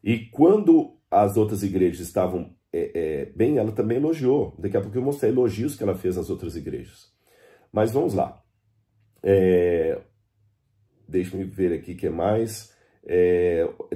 E quando as outras igrejas estavam bem, ela também elogiou. Daqui a pouco eu mostrar elogios que ela fez às outras igrejas. Mas vamos lá. Deixa-me ver aqui o que mais.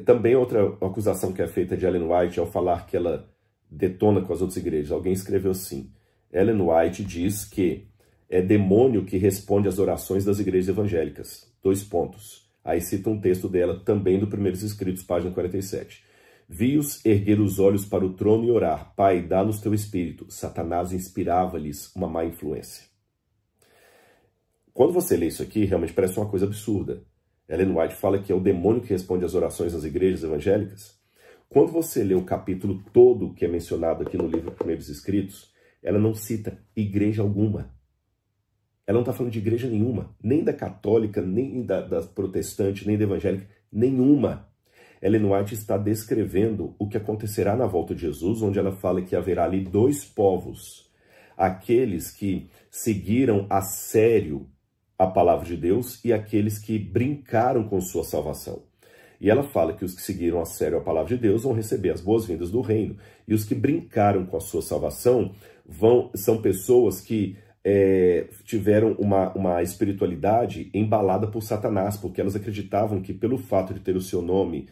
Também outra acusação que é feita de Ellen White ao falar que ela detona com as outras igrejas. Alguém escreveu assim: Ellen White diz que é demônio que responde às orações das igrejas evangélicas. 2 pontos. Aí cita um texto dela, também do Primeiros Escritos, página 47. Vi-os erguer os olhos para o trono e orar. Pai, dá-nos teu espírito. Satanás inspirava-lhes uma má influência. Quando você lê isso aqui, realmente parece uma coisa absurda. Ellen White fala que é o demônio que responde às orações das igrejas evangélicas. Quando você lê o capítulo todo que é mencionado aqui no livro Primeiros Escritos, ela não cita igreja alguma. Ela não está falando de igreja nenhuma, nem da católica, nem da protestante, nem da evangélica, nenhuma. Ellen White está descrevendo o que acontecerá na volta de Jesus, onde ela fala que haverá ali 2 povos. Aqueles que seguiram a sério a palavra de Deus e aqueles que brincaram com sua salvação. E ela fala que os que seguiram a sério a palavra de Deus vão receber as boas-vindas do reino. E os que brincaram com a sua salvação são pessoas que tiveram uma espiritualidade embalada por Satanás, porque elas acreditavam que pelo fato de ter o seu nome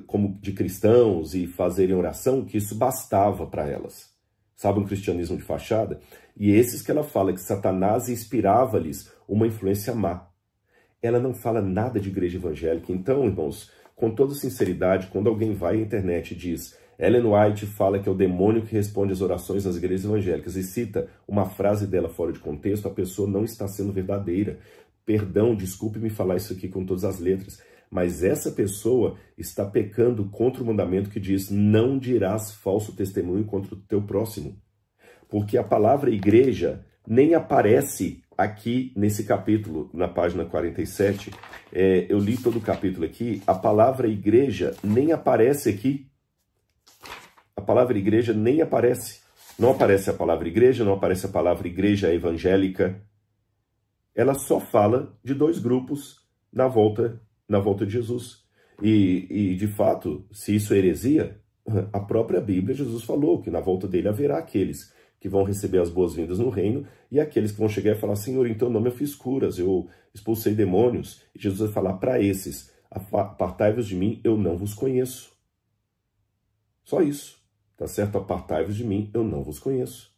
como de cristãos e fazerem oração, que isso bastava para elas. Sabe, um cristianismo de fachada? E esses que ela fala que Satanás inspirava-lhes uma influência má. Ela não fala nada de igreja evangélica. Então, irmãos, com toda sinceridade, quando alguém vai à internet e diz Ellen White fala que é o demônio que responde às orações das igrejas evangélicas e cita uma frase dela fora de contexto, a pessoa não está sendo verdadeira. Perdão, desculpe-me falar isso aqui com todas as letras, mas essa pessoa está pecando contra o mandamento que diz: não dirás falso testemunho contra o teu próximo. Porque a palavra igreja nem aparece aqui nesse capítulo, na página 47. Eu li todo o capítulo aqui, a palavra igreja nem aparece aqui. A palavra igreja nem aparece. Não aparece a palavra igreja, não aparece a palavra igreja evangélica. Ela só fala de 2 grupos na volta de Jesus. E de fato, se isso é heresia, a própria Bíblia, Jesus falou que na volta dele haverá aqueles que vão receber as boas-vindas no reino e aqueles que vão chegar e falar: Senhor, em teu nome eu fiz curas, eu expulsei demônios. E Jesus vai falar para esses: apartai-vos de mim, eu não vos conheço. Só isso. Tá certo? Apartai-vos de mim, eu não vos conheço.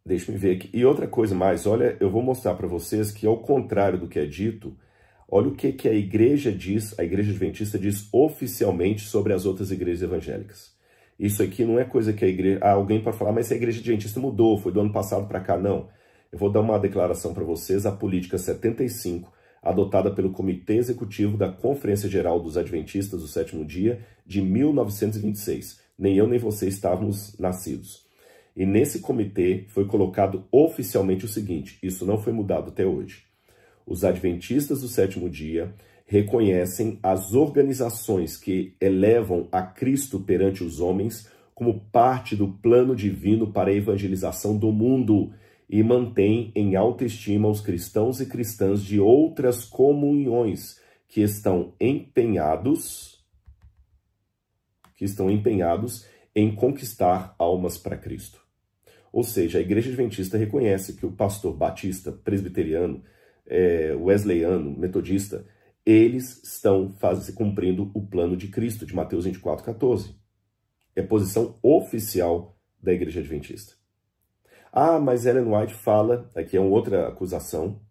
Deixa-me ver aqui. E outra coisa mais, olha, eu vou mostrar para vocês que, ao contrário do que é dito, olha o que a igreja diz, a igreja adventista diz oficialmente sobre as outras igrejas evangélicas. Isso aqui não é coisa que a igreja... alguém pode falar, mas a igreja adventista mudou, foi do ano passado para cá. Não. Eu vou dar uma declaração para vocês, a política 75, adotada pelo Comitê Executivo da Conferência Geral dos Adventistas do Sétimo Dia, de 1926. Nem eu nem você estávamos nascidos. E nesse comitê foi colocado oficialmente o seguinte: isso não foi mudado até hoje. Os Adventistas do Sétimo Dia reconhecem as organizações que elevam a Cristo perante os homens como parte do plano divino para a evangelização do mundo, e mantém em alta estima os cristãos e cristãs de outras comunhões que estão empenhados em conquistar almas para Cristo. Ou seja, a Igreja Adventista reconhece que o pastor batista, presbiteriano, wesleyano, metodista, eles estão cumprindo o plano de Cristo, de Mateus 24:14. É posição oficial da Igreja Adventista. Ah, mas Ellen White fala, aqui é uma outra acusação.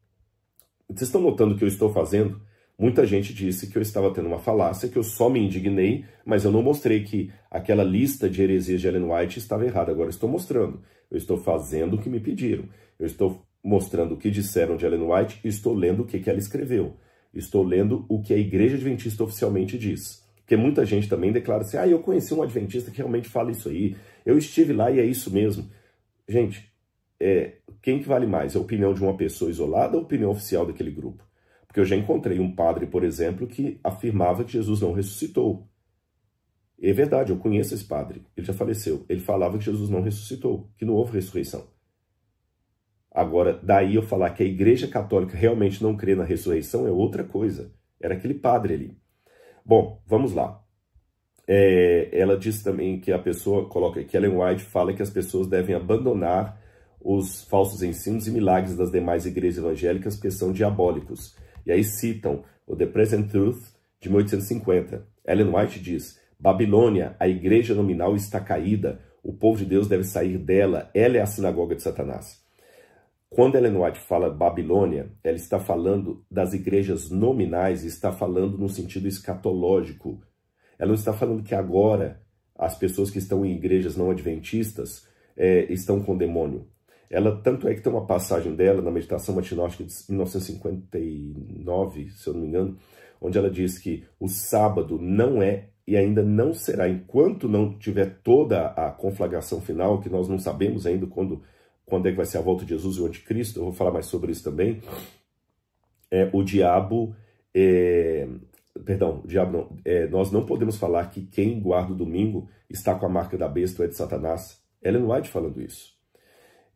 Vocês estão notando o que eu estou fazendo? Muita gente disse que eu estava tendo uma falácia, que eu só me indignei, mas eu não mostrei que aquela lista de heresias de Ellen White estava errada. Agora eu estou mostrando. Eu estou fazendo o que me pediram. Eu estou mostrando o que disseram de Ellen White e estou lendo o que ela escreveu. Estou lendo o que a Igreja Adventista oficialmente diz. Porque muita gente também declara assim: eu conheci um adventista que realmente fala isso aí. Eu estive lá e é isso mesmo. Gente, quem que vale mais? A opinião de uma pessoa isolada ou a opinião oficial daquele grupo? Porque eu já encontrei um padre, por exemplo, que afirmava que Jesus não ressuscitou. É verdade, eu conheço esse padre. Ele já faleceu. Ele falava que Jesus não ressuscitou, que não houve ressurreição. Agora, daí eu falar que a Igreja Católica realmente não crê na ressurreição é outra coisa. Era aquele padre ali. Bom, vamos lá. ela diz também que a pessoa coloca que Ellen White fala que as pessoas devem abandonar os falsos ensinos e milagres das demais igrejas evangélicas porque são diabólicos. E aí citam o The Present Truth, de 1850. Ellen White diz: Babilônia, a igreja nominal está caída, o povo de Deus deve sair dela, ela é a sinagoga de Satanás. Quando Ellen White fala Babilônia, ela está falando das igrejas nominais, está falando no sentido escatológico. Ela não está falando que agora as pessoas que estão em igrejas não adventistas estão com demônio. Ela, tanto é que tem uma passagem dela na Meditação Matinótica de 1959, se eu não me engano, onde ela diz que o sábado não é e ainda não será, enquanto não tiver toda a conflagração final, que nós não sabemos ainda quando é que vai ser a volta de Jesus e o anticristo, eu vou falar mais sobre isso também, o diabo nós não podemos falar que quem guarda o domingo está com a marca da besta ou é de Satanás. Ellen White falando isso.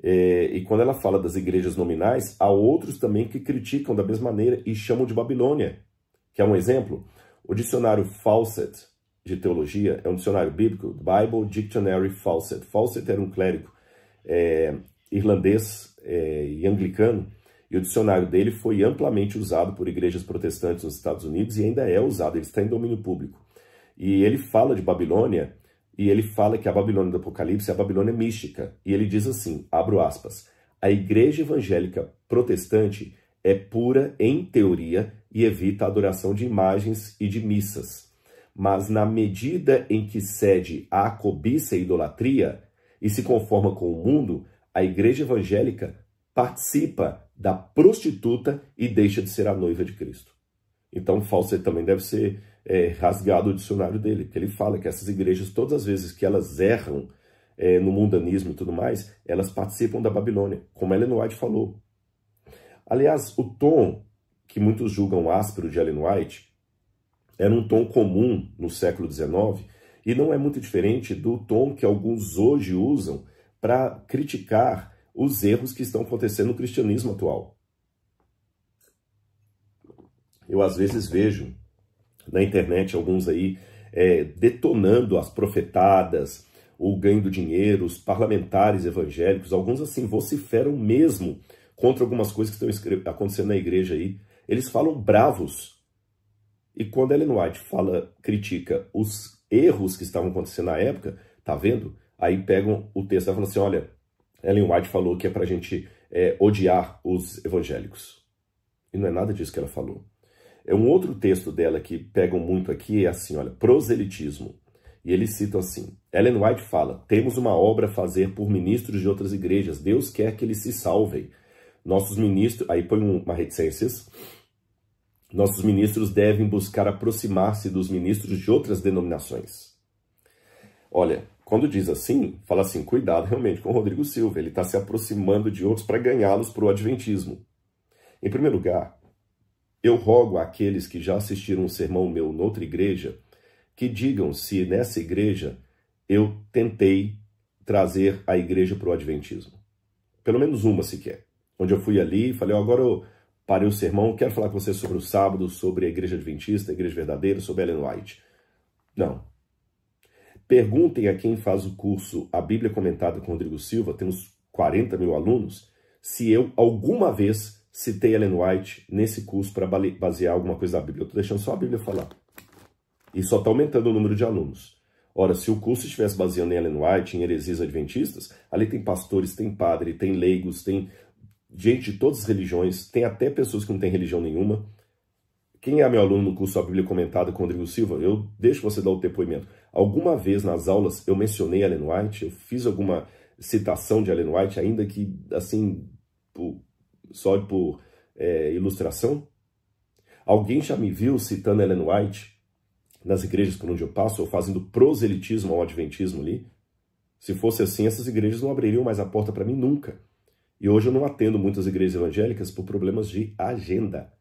E quando ela fala das igrejas nominais, há outros também que criticam da mesma maneira e chamam de Babilônia. Que é um exemplo? O dicionário Fawcett de teologia é um dicionário bíblico, Bible Dictionary Fawcett. Fawcett era um clérigo irlandês e anglicano, e o dicionário dele foi amplamente usado por igrejas protestantes nos Estados Unidos e ainda é usado, ele está em domínio público. E ele fala de Babilônia, e ele fala que a Babilônia do Apocalipse é a Babilônia mística. E ele diz assim, abro aspas, a igreja evangélica protestante é pura em teoria e evita a adoração de imagens e de missas. Mas na medida em que cede à cobiça e idolatria e se conforma com o mundo, a igreja evangélica participa da prostituta e deixa de ser a noiva de Cristo. Então, Fawcett também deve ser rasgado o dicionário dele, porque ele fala que essas igrejas, todas as vezes que elas erram no mundanismo e tudo mais, elas participam da Babilônia, como Ellen White falou. Aliás, o tom que muitos julgam áspero de Ellen White era um tom comum no século XIX e não é muito diferente do tom que alguns hoje usam para criticar os erros que estão acontecendo no cristianismo atual. Eu às vezes vejo na internet alguns aí detonando as profetadas, o ganho do dinheiro, os parlamentares evangélicos, alguns assim vociferam mesmo contra algumas coisas que estão acontecendo na igreja aí. Eles falam bravos. E quando Ellen White critica os erros que estavam acontecendo na época, tá vendo? Aí pegam o texto e falam assim, olha, Ellen White falou que é pra gente odiar os evangélicos. E não é nada disso que ela falou. Um outro texto dela que pegam muito aqui é assim, olha, proselitismo. E eles citam assim, Ellen White fala, temos uma obra a fazer por ministros de outras igrejas, Deus quer que eles se salvem. Nossos ministros, aí põe uma reticências, nossos ministros devem buscar aproximar-se dos ministros de outras denominações. Olha, quando diz assim, fala assim, cuidado realmente com o Rodrigo Silva, ele está se aproximando de outros para ganhá-los para o adventismo. Em primeiro lugar, eu rogo àqueles que já assistiram um sermão meu noutra igreja, que digam se nessa igreja eu tentei trazer a igreja para o adventismo. Pelo menos uma sequer. Onde eu fui ali e falei, agora eu parei o sermão, quero falar com você sobre o sábado, sobre a igreja adventista, a igreja verdadeira, sobre Ellen White. Não. Perguntem a quem faz o curso A Bíblia Comentada com Rodrigo Silva, temos 40 mil alunos, se eu alguma vez citei Ellen White nesse curso para basear alguma coisa da Bíblia. Eu estou deixando só a Bíblia falar. E só está aumentando o número de alunos. Ora, se o curso estivesse baseando em Ellen White, em heresias adventistas, ali tem pastores, tem padre, tem leigos, tem gente de todas as religiões, tem até pessoas que não têm religião nenhuma. Quem é meu aluno no curso A Bíblia Comentada com Rodrigo Silva, eu deixo você dar o depoimento. Alguma vez nas aulas eu mencionei Ellen White, eu fiz alguma citação de Ellen White, ainda que assim, só por ilustração? Alguém já me viu citando Ellen White nas igrejas por onde eu passo, ou fazendo proselitismo ao adventismo ali? Se fosse assim, essas igrejas não abririam mais a porta para mim nunca. E hoje eu não atendo muitas igrejas evangélicas por problemas de agenda.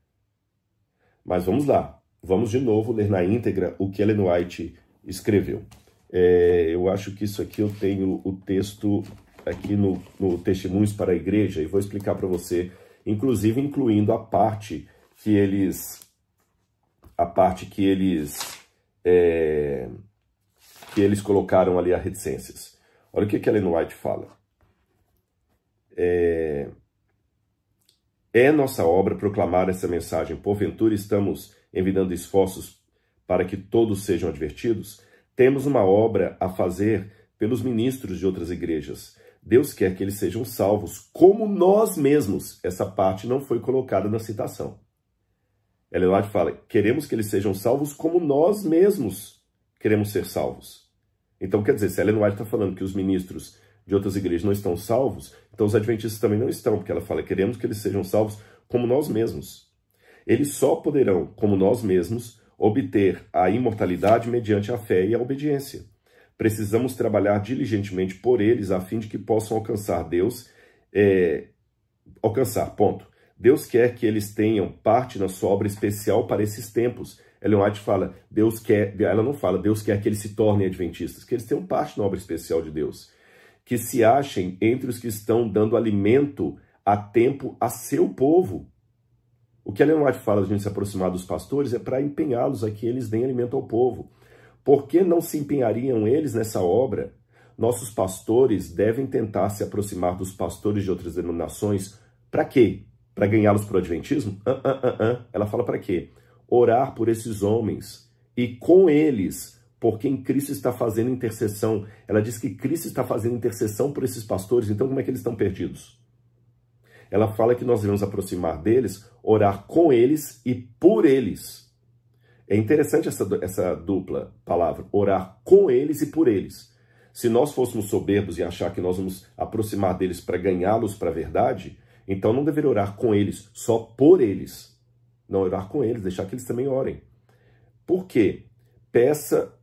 Mas vamos lá, vamos de novo ler na íntegra o que Ellen White escreveu. Eu acho que isso aqui eu tenho o texto aqui no Testemunhos para a Igreja e vou explicar para você, inclusive incluindo a parte que eles que eles colocaram ali a reticências. Olha o que Ellen White fala. É nossa obra proclamar essa mensagem. Porventura estamos envidando esforços para que todos sejam advertidos? Temos uma obra a fazer pelos ministros de outras igrejas. Deus quer que eles sejam salvos, como nós mesmos. Essa parte não foi colocada na citação. Ellen White fala, queremos que eles sejam salvos como nós mesmos queremos ser salvos. Então, quer dizer, se Ellen White está falando que os ministros de outras igrejas não estão salvos, então os adventistas também não estão, porque ela fala, queremos que eles sejam salvos como nós mesmos. Eles só poderão, como nós mesmos, obter a imortalidade mediante a fé e a obediência. Precisamos trabalhar diligentemente por eles, a fim de que possam alcançar Deus, ponto. Deus quer que eles tenham parte na sua obra especial para esses tempos. Ellen White fala, ela não fala, Deus quer que eles se tornem adventistas, que eles tenham parte na obra especial de Deus. Que se achem entre os que estão dando alimento a tempo a seu povo. O que Ellen White fala de a gente se aproximar dos pastores é para empenhá-los a que eles deem alimento ao povo. Por que não se empenhariam eles nessa obra? Nossos pastores devem tentar se aproximar dos pastores de outras denominações. Para quê? Para ganhá-los para o adventismo? Ela fala para quê? Orar por esses homens e com eles, por quem Cristo está fazendo intercessão. Ela diz que Cristo está fazendo intercessão por esses pastores, então como é que eles estão perdidos? Ela fala que nós devemos aproximar deles, orar com eles e por eles. É interessante essa dupla palavra, orar com eles e por eles. Se nós fôssemos soberbos e achar que nós vamos aproximar deles para ganhá-los para a verdade, então não deveria orar com eles, só por eles. Não orar com eles, deixar que eles também orem. Por quê? Peça,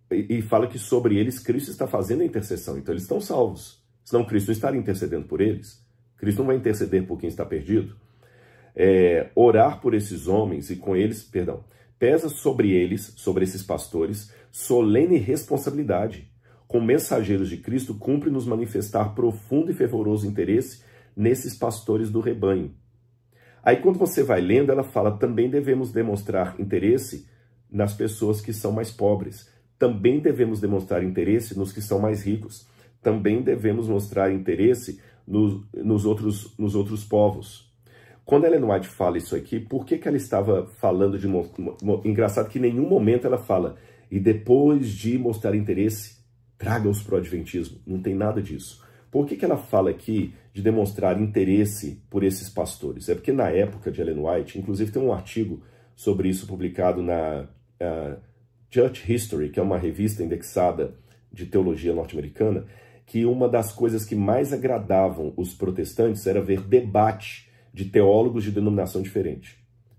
e fala que sobre eles Cristo está fazendo a intercessão, então eles estão salvos. Senão Cristo não estaria intercedendo por eles. Cristo não vai interceder por quem está perdido. Orar por esses homens e com eles, pesa sobre eles, sobre esses pastores, solene responsabilidade. Com mensageiros de Cristo, cumpre nos manifestar profundo e fervoroso interesse nesses pastores do rebanho. Aí quando você vai lendo, ela fala, também devemos demonstrar interesse nas pessoas que são mais pobres. Também devemos demonstrar interesse nos que são mais ricos. Também devemos mostrar interesse nos outros povos. Quando Ellen White fala isso aqui, por que ela estava falando de... Engraçado que em nenhum momento ela fala, e depois de mostrar interesse, traga-os para o adventismo. Não tem nada disso. Por que ela fala aqui de demonstrar interesse por esses pastores? É porque na época de Ellen White, inclusive tem um artigo sobre isso publicado na Church History, que é uma revista indexada de teologia norte-americana, que uma das coisas que mais agradavam os protestantes era ver debate de teólogos de denominação diferente.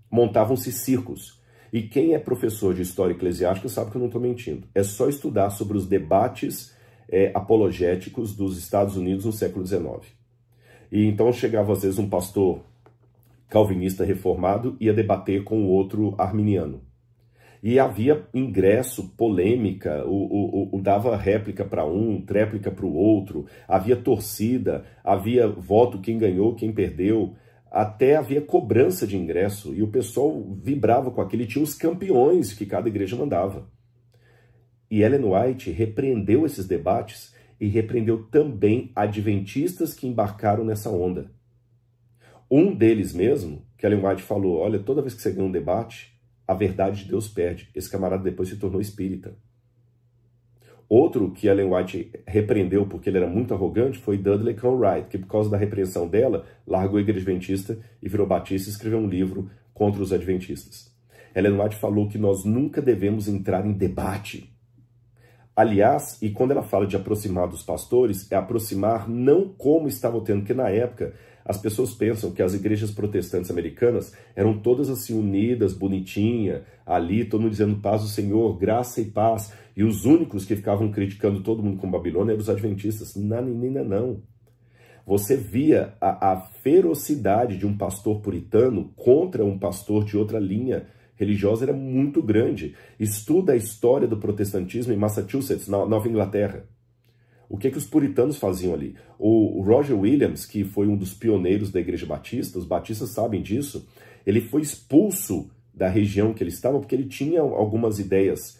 Montavam-se circos. E quem é professor de história eclesiástica sabe que eu não estou mentindo. É só estudar sobre os debates apologéticos dos Estados Unidos no século XIX. E então chegava às vezes um pastor calvinista reformado e ia debater com o outro arminiano. E havia ingresso, polêmica, dava réplica para um, tréplica para o outro, havia torcida, havia voto, quem ganhou, quem perdeu, até havia cobrança de ingresso, e o pessoal vibrava com aquilo, e tinha os campeões que cada igreja mandava. E Ellen White repreendeu esses debates e repreendeu também adventistas que embarcaram nessa onda. Um deles mesmo, que Ellen White falou, olha, toda vez que você ganha um debate, a verdade de Deus perde. Esse camarada depois se tornou espírita. Outro que Ellen White repreendeu porque ele era muito arrogante foi Dudley Conrad, que por causa da repreensão dela, largou a igreja adventista e virou batista e escreveu um livro contra os adventistas. Ellen White falou que nós nunca devemos entrar em debate. Aliás, e quando ela fala de aproximar dos pastores, é aproximar não como estavam tendo, porque na época as pessoas pensam que as igrejas protestantes americanas eram todas assim unidas, bonitinha, ali, todo mundo dizendo paz do Senhor, graça e paz, e os únicos que ficavam criticando todo mundo com Babilônia eram os adventistas. Não. Você via a ferocidade de um pastor puritano contra um pastor de outra linha religiosa era muito grande. Estuda a história do protestantismo em Massachusetts, na Nova Inglaterra. O que os puritanos faziam ali? O Roger Williams, que foi um dos pioneiros da Igreja Batista, os batistas sabem disso, ele foi expulso da região que ele estava porque ele tinha algumas ideias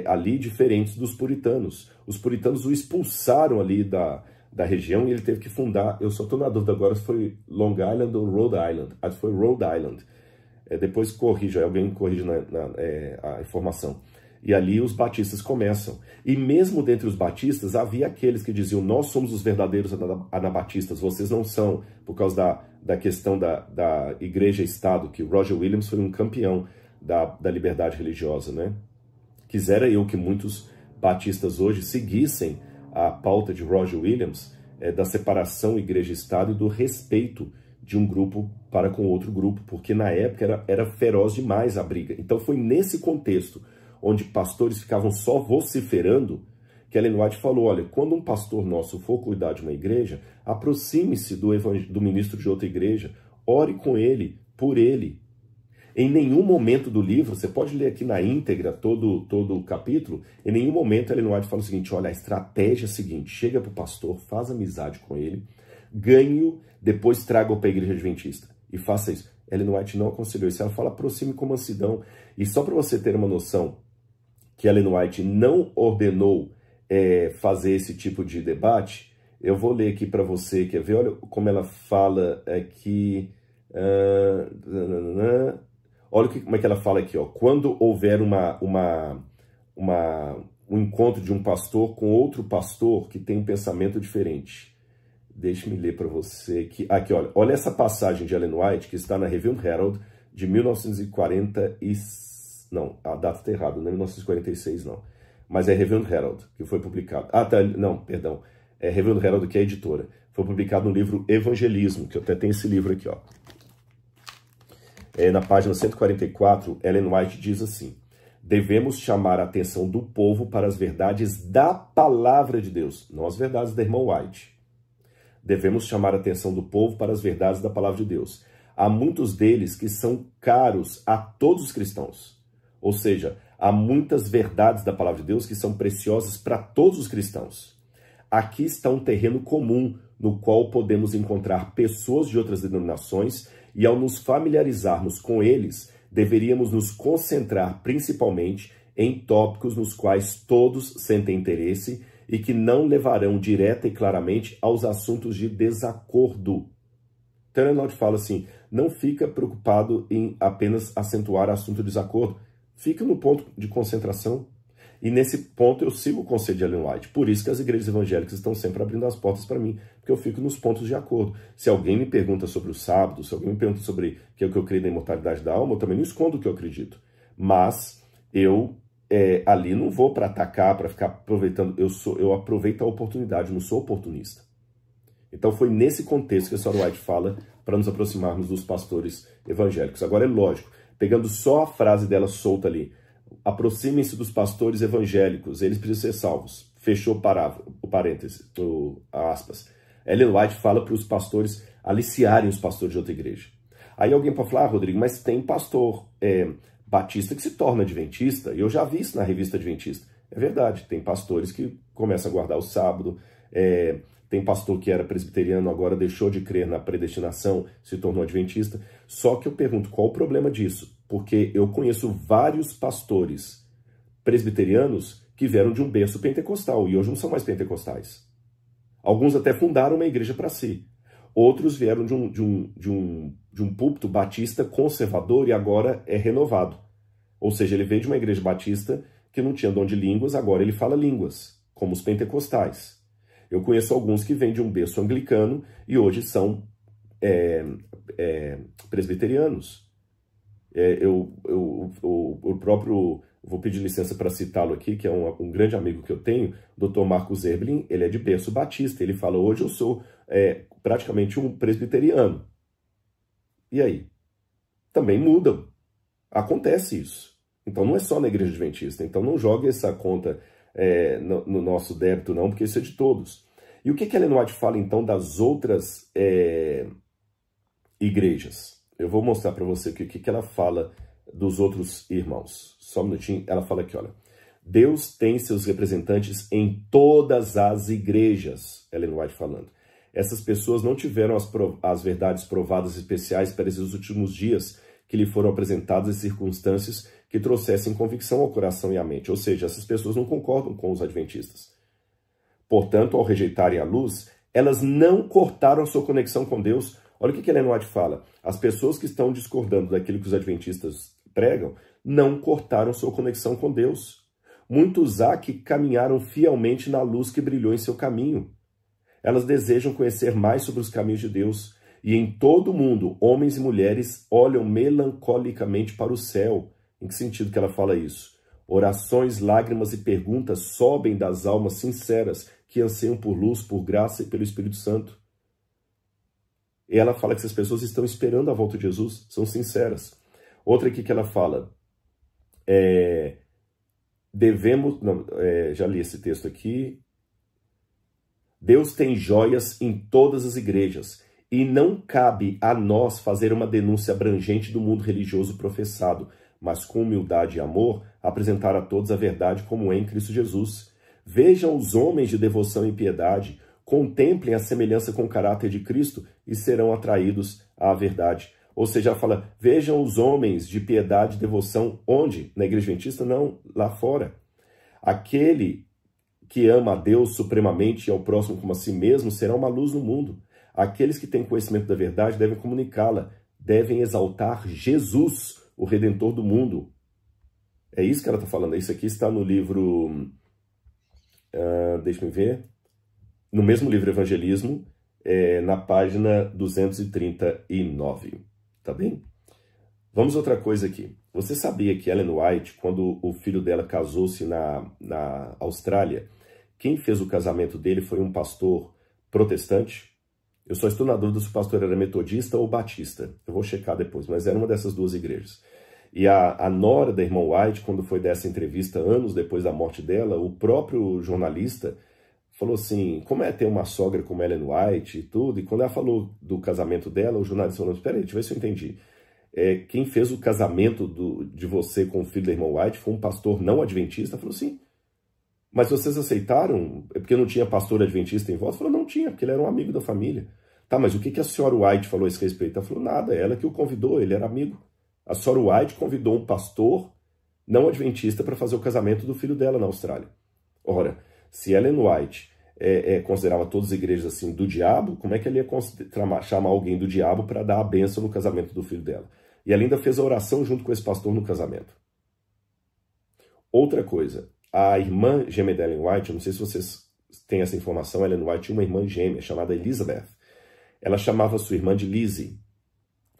ali diferentes dos puritanos. Os puritanos o expulsaram ali da região e ele teve que fundar, eu só estou na dúvida agora se foi Long Island ou Rhode Island. Acho que foi Rhode Island. Depois corrija, alguém corrige a informação. E ali os batistas começam. E mesmo dentre os batistas, havia aqueles que diziam, nós somos os verdadeiros anabatistas, vocês não são, por causa da questão da igreja-estado, que Roger Williams foi um campeão da liberdade religiosa, né? Quisera eu que muitos batistas hoje seguissem a pauta de Roger Williams, da separação igreja-estado e do respeito de um grupo para com outro grupo, porque na época era feroz demais a briga. Então foi nesse contexto, onde pastores ficavam só vociferando, que Ellen White falou, olha, quando um pastor nosso for cuidar de uma igreja, aproxime-se do ministro de outra igreja, ore com ele, por ele. Em nenhum momento do livro, você pode ler aqui na íntegra todo o capítulo, em nenhum momento Ellen White fala o seguinte, olha, a estratégia é a seguinte, chega para o pastor, faz amizade com ele, ganhe-o, depois traga-o para a igreja adventista e faça isso. Ellen White não aconselhou isso, ela fala aproxime com mansidão. E só para você ter uma noção que Ellen White não ordenou fazer esse tipo de debate, eu vou ler aqui para você, quer ver? Olha como ela fala aqui... Olha como é que ela fala aqui, ó. Quando houver um encontro de um pastor com outro pastor que tem um pensamento diferente. Deixe-me ler para você aqui, olha. Olha essa passagem de Ellen White que está na Review and Herald de 1940 não, a data está errada, não é 1946 não. Mas é Review and Herald que foi publicado. Não, perdão. É Review and Herald que é a editora. Foi publicado no livro Evangelismo, que eu até tenho esse livro aqui, ó. Na página 144, Ellen White diz assim, devemos chamar a atenção do povo para as verdades da palavra de Deus, não as verdades da irmã White. Devemos chamar a atenção do povo para as verdades da palavra de Deus. Há muitos deles que são caros a todos os cristãos. Ou seja, há muitas verdades da palavra de Deus que são preciosas para todos os cristãos. Aqui está um terreno comum no qual podemos encontrar pessoas de outras denominações e ao nos familiarizarmos com eles, deveríamos nos concentrar principalmente em tópicos nos quais todos sentem interesse e que não levarão direta e claramente aos assuntos de desacordo. Então, Ellen White fala assim, não fica preocupado em apenas acentuar assunto de desacordo, fica no ponto de concentração. E nesse ponto eu sigo o conselho de Ellen White. Por isso que as igrejas evangélicas estão sempre abrindo as portas para mim, porque eu fico nos pontos de acordo. Se alguém me pergunta sobre o sábado, se alguém me pergunta sobre o que eu creio na imortalidade da alma, eu também não escondo o que eu acredito. Mas eu ali não vou para atacar, para ficar aproveitando. Eu aproveito a oportunidade, não sou oportunista. Então foi nesse contexto que a senhora White fala para nos aproximarmos dos pastores evangélicos. Agora é lógico, pegando só a frase dela solta ali, aproximem-se dos pastores evangélicos, eles precisam ser salvos. Fechou o parêntese, aspas. Ellen White fala para os pastores aliciarem os pastores de outra igreja. Aí alguém pode falar, Rodrigo, mas tem pastor batista que se torna adventista, e eu já vi isso na revista Adventista. É verdade, tem pastores que começam a guardar o sábado, tem pastor que era presbiteriano, agora deixou de crer na predestinação, se tornou adventista. Só que eu pergunto, qual o problema disso? Porque eu conheço vários pastores presbiterianos que vieram de um berço pentecostal e hoje não são mais pentecostais. Alguns até fundaram uma igreja para si. Outros vieram de um púlpito batista conservador e agora é renovado. Ou seja, ele veio de uma igreja batista que não tinha dom de línguas, agora ele fala línguas, como os pentecostais. Eu conheço alguns que vêm de um berço anglicano e hoje são presbiterianos. O próprio, vou pedir licença para citá-lo aqui, que é um grande amigo que eu tenho, Dr. Marcos Erblin, ele é de berço batista, ele fala, hoje eu sou praticamente um presbiteriano. E aí? Também mudam. Acontece isso. Então não é só na igreja adventista, então não jogue essa conta no nosso débito não, porque isso é de todos. E o que Ellen White fala então das outras igrejas? Eu vou mostrar para você o que ela fala dos outros irmãos. Só um minutinho, ela fala aqui, olha. Deus tem seus representantes em todas as igrejas, Ellen White falando. Essas pessoas não tiveram as verdades provadas especiais para esses últimos dias que lhe foram apresentadas em circunstâncias que trouxessem convicção ao coração e à mente. Ou seja, essas pessoas não concordam com os adventistas. Portanto, ao rejeitarem a luz, elas não cortaram sua conexão com Deus. Olha o que Ellen White fala. As pessoas que estão discordando daquilo que os adventistas pregam não cortaram sua conexão com Deus. Muitos há que caminharam fielmente na luz que brilhou em seu caminho. Elas desejam conhecer mais sobre os caminhos de Deus. E em todo o mundo, homens e mulheres olham melancolicamente para o céu. Em que sentido que ela fala isso? Orações, lágrimas e perguntas sobem das almas sinceras que anseiam por luz, por graça e pelo Espírito Santo. E ela fala que essas pessoas estão esperando a volta de Jesus, são sinceras. Outra aqui que ela fala, já li esse texto aqui. Deus tem joias em todas as igrejas e não cabe a nós fazer uma denúncia abrangente do mundo religioso professado, mas com humildade e amor apresentar a todos a verdade como é em Cristo Jesus. Vejam os homens de devoção e piedade, contemplem a semelhança com o caráter de Cristo e serão atraídos à verdade. Ou seja, ela fala, vejam os homens de piedade e devoção, onde? Na igreja adventista? Não, lá fora. Aquele que ama a Deus supremamente e ao próximo como a si mesmo será uma luz no mundo. Aqueles que têm conhecimento da verdade devem comunicá-la, devem exaltar Jesus, o Redentor do mundo. É isso que ela está falando. Isso aqui está no livro... deixa eu ver. No mesmo livro Evangelismo, na página 239. Tá bem? Vamos a outra coisa aqui. Você sabia que Ellen White, quando o filho dela casou-se na Austrália, quem fez o casamento dele foi um pastor protestante? Eu só estou na dúvida se o pastor era metodista ou batista. Eu vou checar depois, mas era uma dessas duas igrejas. E a nora da irmã White, quando foi dessa entrevista anos depois da morte dela, o próprio jornalista falou assim, como é ter uma sogra como Ellen White e tudo, e quando ela falou do casamento dela, o jornalista falou, espera aí, deixa eu ver se eu entendi. Quem fez o casamento de você com o filho da irmã White foi um pastor não adventista? Ela falou, sim. Mas vocês aceitaram? É porque não tinha pastor adventista em volta? Falou, não tinha, porque ele era um amigo da família. Tá, mas o que a senhora White falou a esse respeito? Ela falou, nada, ela que o convidou, ele era amigo. A senhora White convidou um pastor não adventista para fazer o casamento do filho dela na Austrália. Ora, se Ellen White considerava todas as igrejas assim do diabo, como é que ele ia chamar alguém do diabo para dar a bênção no casamento do filho dela? E ela ainda fez a oração junto com esse pastor no casamento. Outra coisa, a irmã gêmea de Ellen White, eu não sei se vocês têm essa informação, Ellen White tinha uma irmã gêmea chamada Elizabeth. Ela chamava sua irmã de Lizzie,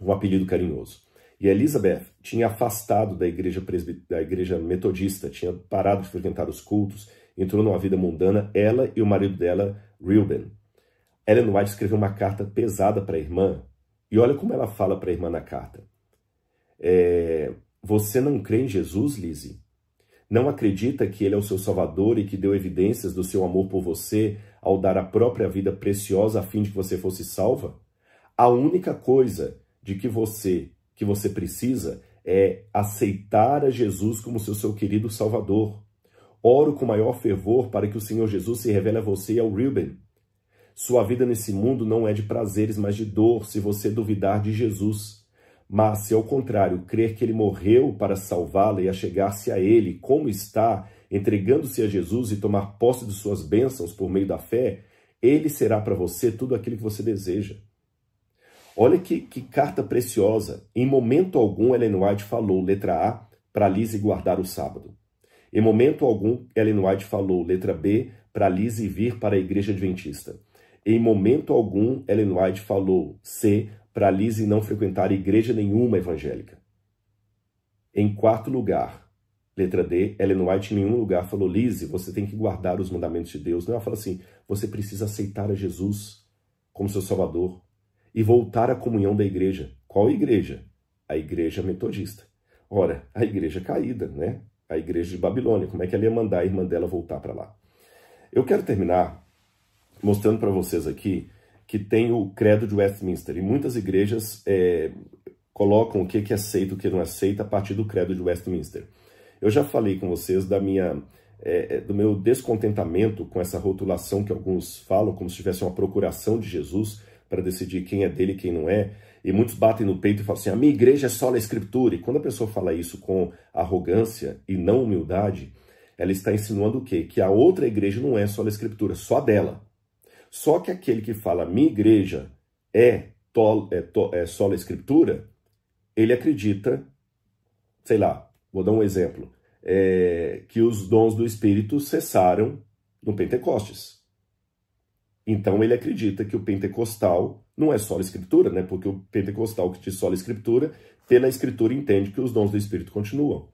um apelido carinhoso. E a Elizabeth tinha afastado da igreja metodista, tinha parado de frequentar os cultos, entrou numa vida mundana, ela e o marido dela, Reuben. Ellen White escreveu uma carta pesada para a irmã, e olha como ela fala para a irmã na carta. Você não crê em Jesus, Lizzie? Não acredita que ele é o seu salvador e que deu evidências do seu amor por você ao dar a própria vida preciosa a fim de que você fosse salva? A única coisa de que você precisa é aceitar a Jesus como seu querido Salvador. Oro com maior fervor para que o Senhor Jesus se revele a você e ao Reuben. Sua vida nesse mundo não é de prazeres, mas de dor, se você duvidar de Jesus. Mas, se ao contrário, crer que ele morreu para salvá-la e achegar-se a ele, como está, entregando-se a Jesus e tomar posse de suas bênçãos por meio da fé, ele será para você tudo aquilo que você deseja. Olha que carta preciosa. Em momento algum, Ellen White falou, letra A, para Lizzie guardar o sábado. Em momento algum, Ellen White falou, letra B, para Lizzie vir para a igreja adventista. Em momento algum, Ellen White falou, C, para Lizzie não frequentar igreja nenhuma evangélica. Em quarto lugar, letra D, Ellen White em nenhum lugar falou, Lizzie, você tem que guardar os mandamentos de Deus. Não, ela fala assim, você precisa aceitar a Jesus como seu Salvador e voltar à comunhão da igreja. Qual igreja? A igreja metodista. Ora, a igreja caída, né? A igreja de Babilônia. Como é que ela ia mandar a irmã dela voltar para lá? Eu quero terminar mostrando para vocês aqui que tem o credo de Westminster. E muitas igrejas colocam o que aceita e o que não aceita a partir do credo de Westminster. Eu já falei com vocês do meu descontentamento com essa rotulação que alguns falam como se tivesse uma procuração de Jesus para decidir quem é dele e quem não é. E muitos batem no peito e falam assim, a minha igreja é só a Escritura. E quando a pessoa fala isso com arrogância e não humildade, ela está insinuando o quê? Que a outra igreja não é só a Escritura, só a dela. Só que aquele que fala, minha igreja é só a Escritura, ele acredita, sei lá, vou dar um exemplo, que os dons do Espírito cessaram no Pentecostes. Então ele acredita que o pentecostal não é só a Escritura, né? Porque o pentecostal que diz só a Escritura, pela Escritura entende que os dons do Espírito continuam.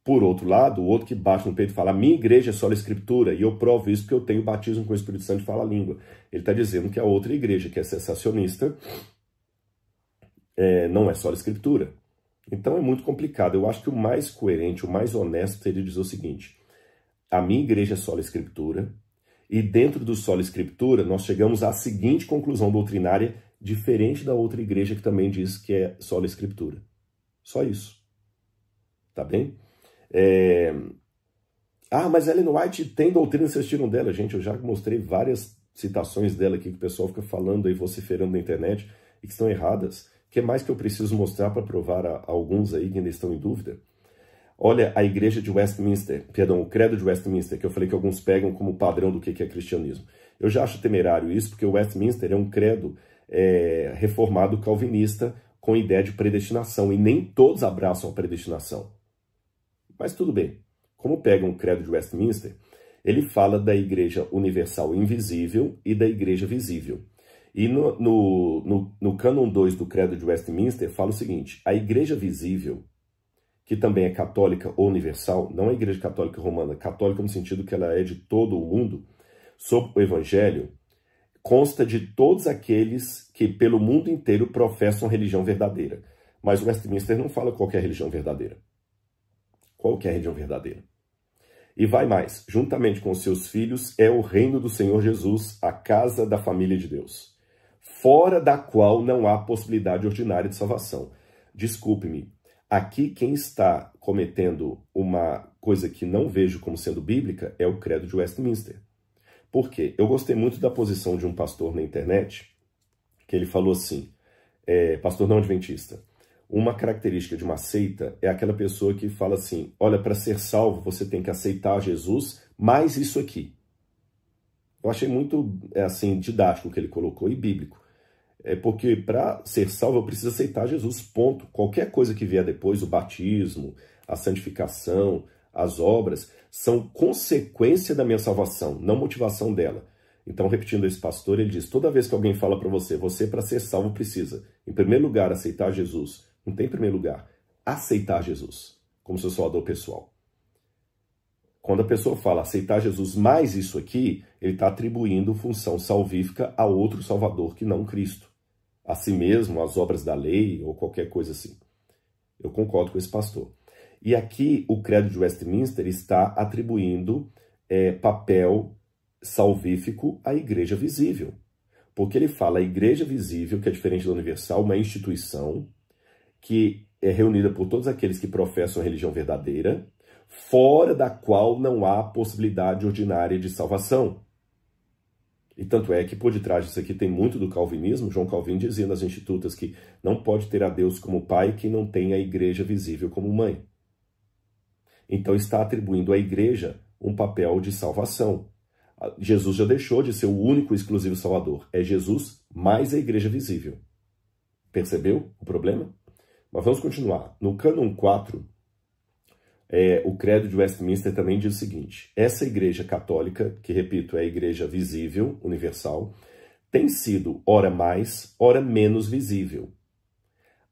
Por outro lado, o outro que bate no peito e fala, a minha igreja é só a Escritura, e eu provo isso porque eu tenho batismo com o Espírito Santo e falo a língua. Ele está dizendo que a outra igreja, que é cessacionista, não é só a Escritura. Então é muito complicado. Eu acho que o mais coerente, o mais honesto seria dizer o seguinte, a minha igreja é só a Escritura, e dentro do solo Escritura, nós chegamos à seguinte conclusão doutrinária, diferente da outra igreja que também diz que é solo Escritura. Só isso. Tá bem? Mas Ellen White tem doutrina, vocês tiram dela. Gente, eu já mostrei várias citações dela aqui que o pessoal fica falando aí, vociferando na internet, e que estão erradas. O que mais que eu preciso mostrar para provar a alguns aí que ainda estão em dúvida? Olha a igreja de Westminster, perdão, o credo de Westminster, que eu falei que alguns pegam como padrão do que é cristianismo. Eu já acho temerário isso, porque o Westminster é um credo reformado calvinista com ideia de predestinação, e nem todos abraçam a predestinação. Mas tudo bem. Como pegam o credo de Westminster, ele fala da igreja universal invisível e da igreja visível. E no cânon 2 do credo de Westminster fala o seguinte, a igreja visível, que também é católica ou universal, não é a igreja católica romana, católica no sentido que ela é de todo o mundo, sob o evangelho, consta de todos aqueles que pelo mundo inteiro professam religião verdadeira. Mas o Westminster não fala qual que é a religião verdadeira. Qual que é a religião verdadeira? E vai mais, juntamente com seus filhos é o reino do Senhor Jesus, a casa da família de Deus, fora da qual não há possibilidade ordinária de salvação. Desculpe-me, aqui quem está cometendo uma coisa que não vejo como sendo bíblica é o credo de Westminster. Por quê? Eu gostei muito da posição de um pastor na internet, que ele falou assim, pastor não adventista, uma característica de uma seita é aquela pessoa que fala assim, olha, para ser salvo você tem que aceitar Jesus, mais isso aqui. Eu achei muito assim, didático o que ele colocou e bíblico. Porque para ser salvo eu preciso aceitar Jesus, ponto. Qualquer coisa que vier depois, o batismo, a santificação, as obras, são consequência da minha salvação, não motivação dela. Então, repetindo esse pastor, ele diz, toda vez que alguém fala para você para ser salvo precisa, em primeiro lugar, aceitar Jesus. Não tem em primeiro lugar, aceitar Jesus como seu salvador pessoal. Quando a pessoa fala aceitar Jesus mais isso aqui, ele está atribuindo função salvífica a outro salvador que não Cristo. A si mesmo, as obras da lei ou qualquer coisa assim. Eu concordo com esse pastor. E aqui o credo de Westminster está atribuindo papel salvífico à igreja visível. Porque ele fala a igreja visível, que é diferente da universal, uma instituição que é reunida por todos aqueles que professam a religião verdadeira, fora da qual não há possibilidade ordinária de salvação. E tanto é que por detrás disso aqui tem muito do calvinismo. João Calvino dizia nas Institutas que não pode ter a Deus como pai quem não tem a igreja visível como mãe. Então está atribuindo à igreja um papel de salvação. Jesus já deixou de ser o único e exclusivo salvador. É Jesus mais a igreja visível. Percebeu o problema? Mas vamos continuar. No cânon 4, o credo de Westminster também diz o seguinte, essa igreja católica, que repito, é a igreja visível, universal, tem sido ora mais, ora menos visível.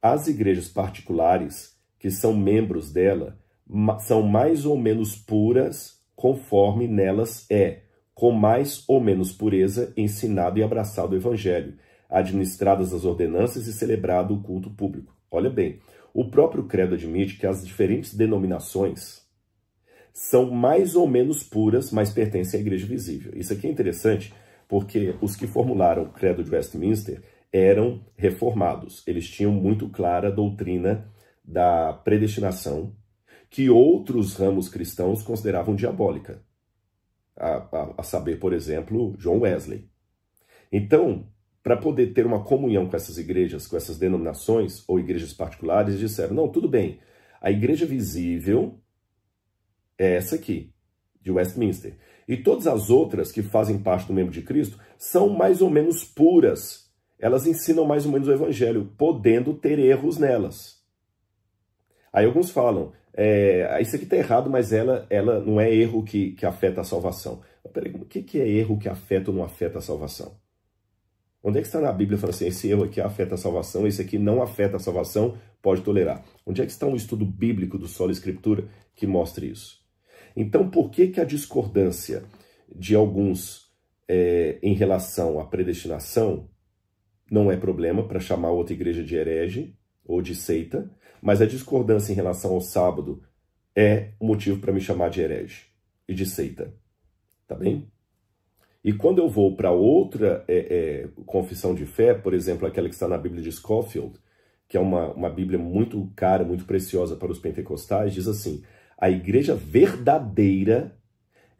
As igrejas particulares, que são membros dela, são mais ou menos puras, conforme nelas com mais ou menos pureza, ensinado e abraçado o evangelho, administradas as ordenanças e celebrado o culto público. Olha bem, o próprio credo admite que as diferentes denominações são mais ou menos puras, mas pertencem à igreja visível. Isso aqui é interessante porque os que formularam o credo de Westminster eram reformados. Eles tinham muito clara a doutrina da predestinação, que outros ramos cristãos consideravam diabólica. A saber, por exemplo, John Wesley. Então, para poder ter uma comunhão com essas igrejas, com essas denominações ou igrejas particulares, disseram, não, tudo bem, a igreja visível é essa aqui, de Westminster. E todas as outras que fazem parte do membro de Cristo são mais ou menos puras. Elas ensinam mais ou menos o evangelho, podendo ter erros nelas. Aí alguns falam, isso aqui está errado, mas ela não é erro que afeta a salvação. Mas peraí, o que é erro que afeta ou não afeta a salvação? Onde é que está na Bíblia falando assim, esse erro aqui afeta a salvação, esse aqui não afeta a salvação, pode tolerar? Onde é que está um estudo bíblico do Sola Escritura que mostre isso? Então, por que a discordância de alguns em relação à predestinação não é problema para chamar outra igreja de herege ou de seita, mas a discordância em relação ao sábado é um motivo para me chamar de herege e de seita, tá bem? E quando eu vou para outra confissão de fé, por exemplo, aquela que está na Bíblia de Scofield, que é uma Bíblia muito cara, muito preciosa para os pentecostais, diz assim, a igreja verdadeira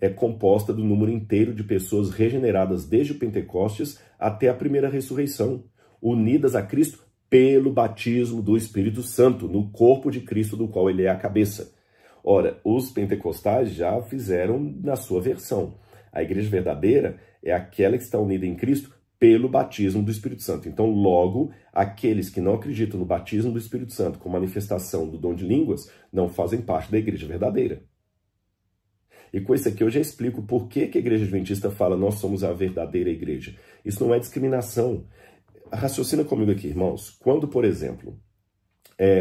é composta do número inteiro de pessoas regeneradas desde o Pentecostes até a primeira ressurreição, unidas a Cristo pelo batismo do Espírito Santo, no corpo de Cristo, do qual ele é a cabeça. Ora, os pentecostais já fizeram na sua versão. A igreja verdadeira é aquela que está unida em Cristo pelo batismo do Espírito Santo. Então, logo, aqueles que não acreditam no batismo do Espírito Santo com manifestação do dom de línguas não fazem parte da igreja verdadeira. E com isso aqui eu já explico por que a igreja adventista fala nós somos a verdadeira igreja. Isso não é discriminação. Raciocina comigo aqui, irmãos. Quando, por exemplo,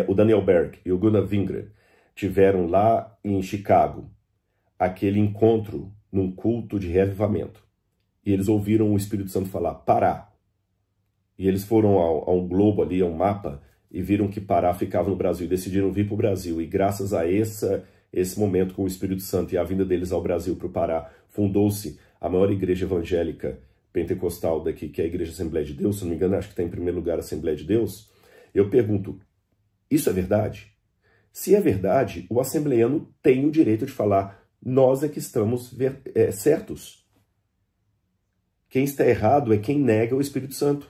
o Daniel Berg e o Gunnar Wingren tiveram lá em Chicago aquele encontro num culto de reavivamento, e eles ouviram o Espírito Santo falar, Pará. E eles foram a um globo ali, a um mapa, e viram que Pará ficava no Brasil, e decidiram vir para o Brasil. E graças a esse momento com o Espírito Santo e a vinda deles ao Brasil, para o Pará, fundou-se a maior igreja evangélica pentecostal daqui, que é a Igreja Assembleia de Deus. Se não me engano, acho que está em primeiro lugar a Assembleia de Deus. Eu pergunto, isso é verdade? Se é verdade, o assembleiano tem o direito de falar, nós é que estamos certos. Quem está errado é quem nega o Espírito Santo,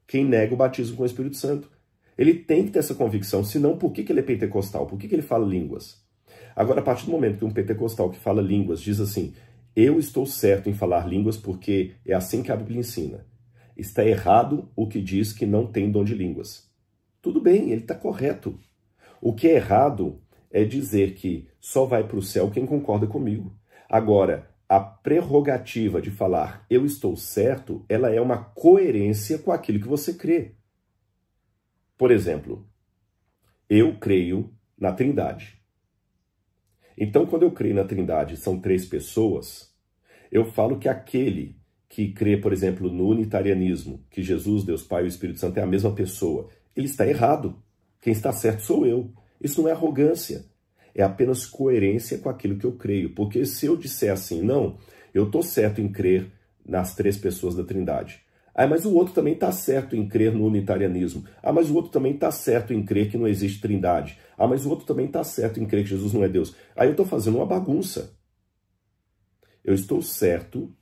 quem nega o batismo com o Espírito Santo. Ele tem que ter essa convicção, senão por que ele é pentecostal? Por que ele fala línguas? Agora, a partir do momento que um pentecostal que fala línguas diz assim, eu estou certo em falar línguas porque é assim que a Bíblia ensina. Está errado o que diz que não tem dom de línguas. Tudo bem, ele está correto. O que é errado é dizer que só vai para o céu quem concorda comigo. Agora, a prerrogativa de falar eu estou certo, ela é uma coerência com aquilo que você crê. Por exemplo, eu creio na Trindade. Então, quando eu creio na Trindade, são 3 pessoas, eu falo que aquele que crê, por exemplo, no unitarianismo, que Jesus, Deus Pai e o Espírito Santo é a mesma pessoa, ele está errado. Quem está certo sou eu. Isso não é arrogância, é apenas coerência com aquilo que eu creio. Porque se eu disser assim, não, eu estou certo em crer nas 3 pessoas da Trindade. Ah, mas o outro também está certo em crer no unitarianismo. Ah, mas o outro também está certo em crer que não existe Trindade. Ah, mas o outro também está certo em crer que Jesus não é Deus. Aí eu estou fazendo uma bagunça. Eu estou certo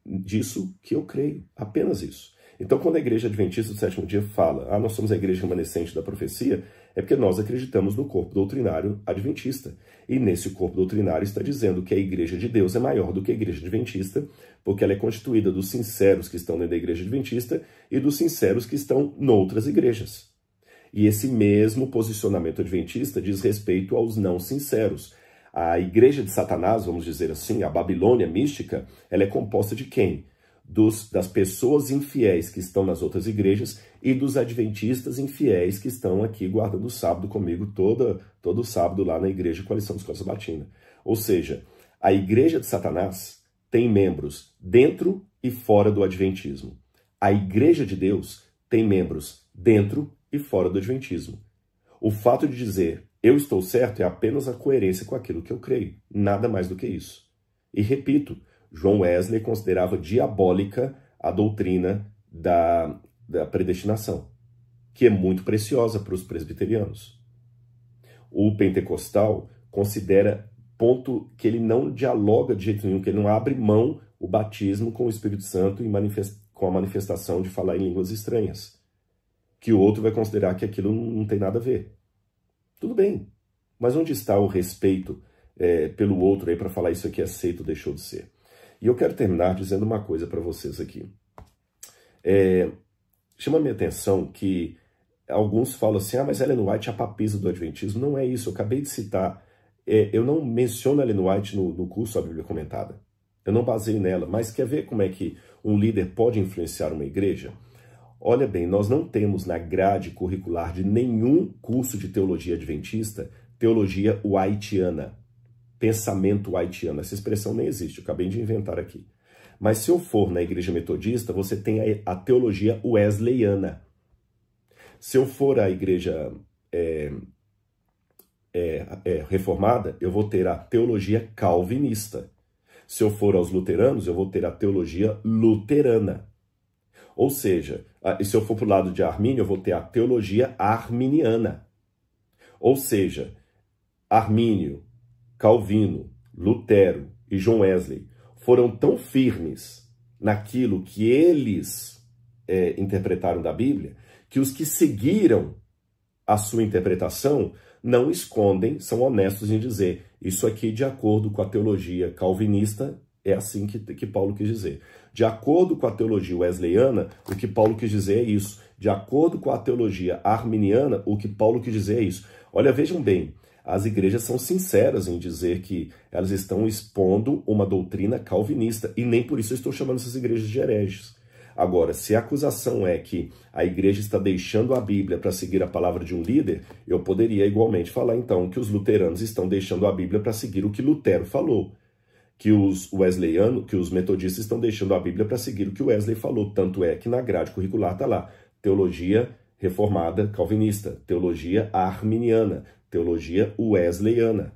disso que eu creio, apenas isso. Então, quando a igreja adventista do 7º dia fala, nós somos a igreja remanescente da profecia, é porque nós acreditamos no corpo doutrinário adventista. E nesse corpo doutrinário está dizendo que a igreja de Deus é maior do que a igreja adventista, porque ela é constituída dos sinceros que estão dentro da igreja adventista e dos sinceros que estão noutras igrejas. E esse mesmo posicionamento adventista diz respeito aos não sinceros. A igreja de Satanás, vamos dizer assim, a Babilônia mística, ela é composta de quem? Das pessoas infiéis que estão nas outras igrejas e dos adventistas infiéis que estão aqui guardando o sábado comigo todo sábado lá na igreja Coalição dos Costa Batina. Ou seja, a igreja de Satanás tem membros dentro e fora do adventismo. A igreja de Deus tem membros dentro e fora do adventismo. O fato de dizer eu estou certo é apenas a coerência com aquilo que eu creio, nada mais do que isso. E repito, John Wesley considerava diabólica a doutrina da predestinação, que é muito preciosa para os presbiterianos. O pentecostal considera ponto que ele não dialoga de jeito nenhum, que ele não abre mão o batismo com o Espírito Santo com a manifestação de falar em línguas estranhas, que o outro vai considerar que aquilo não tem nada a ver. Tudo bem, mas onde está o respeito pelo outro aí para falar isso aqui é aceito, deixou de ser? E eu quero terminar dizendo uma coisa para vocês aqui. Chama minha atenção que alguns falam assim, mas Ellen White é a papisa do Adventismo. Não é isso, eu acabei de citar. Eu não menciono Ellen White no curso A Bíblia Comentada. Eu não baseio nela, mas quer ver como é que um líder pode influenciar uma igreja? Olha bem, nós não temos na grade curricular de nenhum curso de teologia adventista, teologia whiteana, pensamento whiteano. Essa expressão nem existe, eu acabei de inventar aqui. Mas se eu for na igreja metodista, você tem a teologia wesleyana. Se eu for à igreja reformada, eu vou ter a teologia calvinista. Se eu for aos luteranos, eu vou ter a teologia luterana. Ou seja, se eu for para o lado de Armínio, eu vou ter a teologia arminiana. Ou seja, Armínio, Calvino, Lutero e John Wesley foram tão firmes naquilo que eles interpretaram da Bíblia, que os que seguiram a sua interpretação não escondem, são honestos em dizer, isso aqui de acordo com a teologia calvinista, é assim que Paulo quis dizer. De acordo com a teologia wesleyana, o que Paulo quis dizer é isso. De acordo com a teologia arminiana, o que Paulo quis dizer é isso. Olha, vejam bem, as igrejas são sinceras em dizer que elas estão expondo uma doutrina calvinista, e nem por isso eu estou chamando essas igrejas de hereges. Agora, se a acusação é que a igreja está deixando a Bíblia para seguir a palavra de um líder, eu poderia igualmente falar então que os luteranos estão deixando a Bíblia para seguir o que Lutero falou. Que os metodistas estão deixando a Bíblia para seguir o que Wesley falou. Tanto é que na grade curricular está lá, teologia reformada calvinista, teologia arminiana, teologia wesleyana.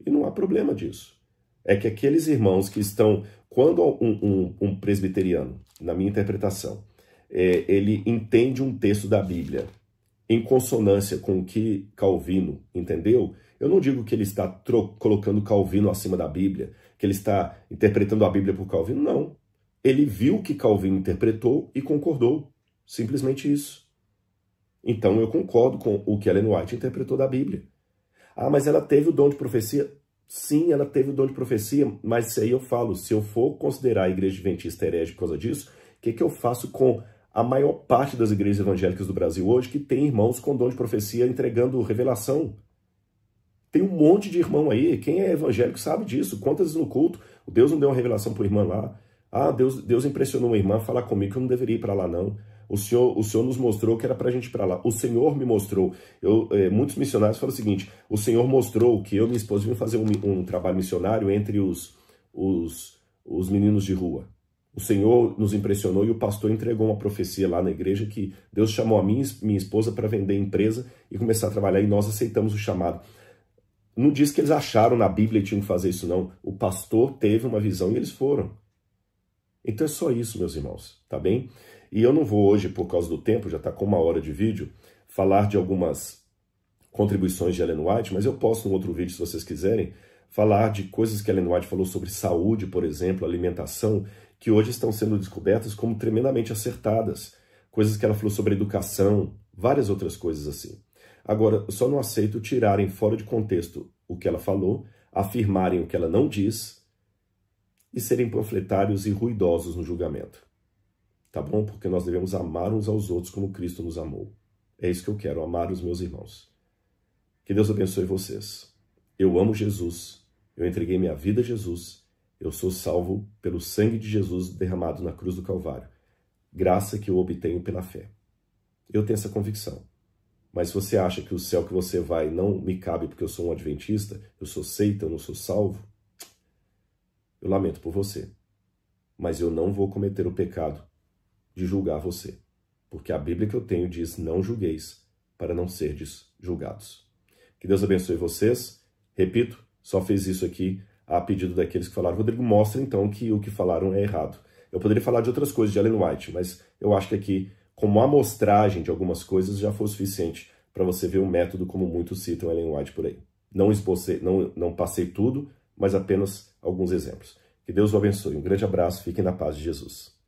E não há problema disso. É que aqueles irmãos que estão... Quando um presbiteriano, na minha interpretação, ele entende um texto da Bíblia em consonância com o que Calvino entendeu, eu não digo que ele está colocando Calvino acima da Bíblia, que ele está interpretando a Bíblia por Calvino, não. Ele viu o que Calvino interpretou e concordou. Simplesmente isso. Então eu concordo com o que Ellen White interpretou da Bíblia. Ah, mas ela teve o dom de profecia? Sim, ela teve o dom de profecia, mas isso aí eu falo, se eu for considerar a igreja adventista herege por causa disso, o que eu faço com a maior parte das igrejas evangélicas do Brasil hoje que tem irmãos com dom de profecia entregando revelação? Tem um monte de irmão aí, quem é evangélico sabe disso, quantas vezes no culto, o Deus não deu uma revelação para a irmã lá, ah, Deus impressionou uma irmã a falar comigo que eu não deveria ir para lá não. O Senhor nos mostrou que era para a gente ir para lá. O Senhor me mostrou. Muitos missionários falam o seguinte, o Senhor mostrou que eu e minha esposa iam fazer um trabalho missionário entre os meninos de rua. O Senhor nos impressionou e o pastor entregou uma profecia lá na igreja que Deus chamou a minha esposa para vender empresa e começar a trabalhar, e nós aceitamos o chamado. Não diz que eles acharam na Bíblia e tinham que fazer isso, não. O pastor teve uma visão e eles foram. Então é só isso, meus irmãos, tá bem? E eu não vou hoje, por causa do tempo, já está com 1 hora de vídeo, falar de algumas contribuições de Ellen White, mas eu posso, num outro vídeo, se vocês quiserem, falar de coisas que Ellen White falou sobre saúde, por exemplo, alimentação, que hoje estão sendo descobertas como tremendamente acertadas. Coisas que ela falou sobre educação, várias outras coisas assim. Agora, eu só não aceito tirarem fora de contexto o que ela falou, afirmarem o que ela não diz e serem panfletários e ruidosos no julgamento. Tá bom? Porque nós devemos amar uns aos outros como Cristo nos amou. É isso que eu quero, amar os meus irmãos. Que Deus abençoe vocês. Eu amo Jesus. Eu entreguei minha vida a Jesus. Eu sou salvo pelo sangue de Jesus derramado na cruz do Calvário. Graça que eu obtenho pela fé. Eu tenho essa convicção. Mas se você acha que o céu que você vai não me cabe porque eu sou um adventista, eu sou seita, eu não sou salvo, eu lamento por você. Mas eu não vou cometer o pecado de julgar você, porque a Bíblia que eu tenho diz, não julgueis, para não serdes julgados. Que Deus abençoe vocês. Repito, só fiz isso aqui a pedido daqueles que falaram, Rodrigo, mostra então que o que falaram é errado. Eu poderia falar de outras coisas de Ellen White, mas eu acho que aqui, como amostragem de algumas coisas, já foi o suficiente para você ver o método como muitos citam Ellen White por aí. Não esbocei, não passei tudo, mas apenas alguns exemplos. Que Deus o abençoe. Um grande abraço, fiquem na paz de Jesus.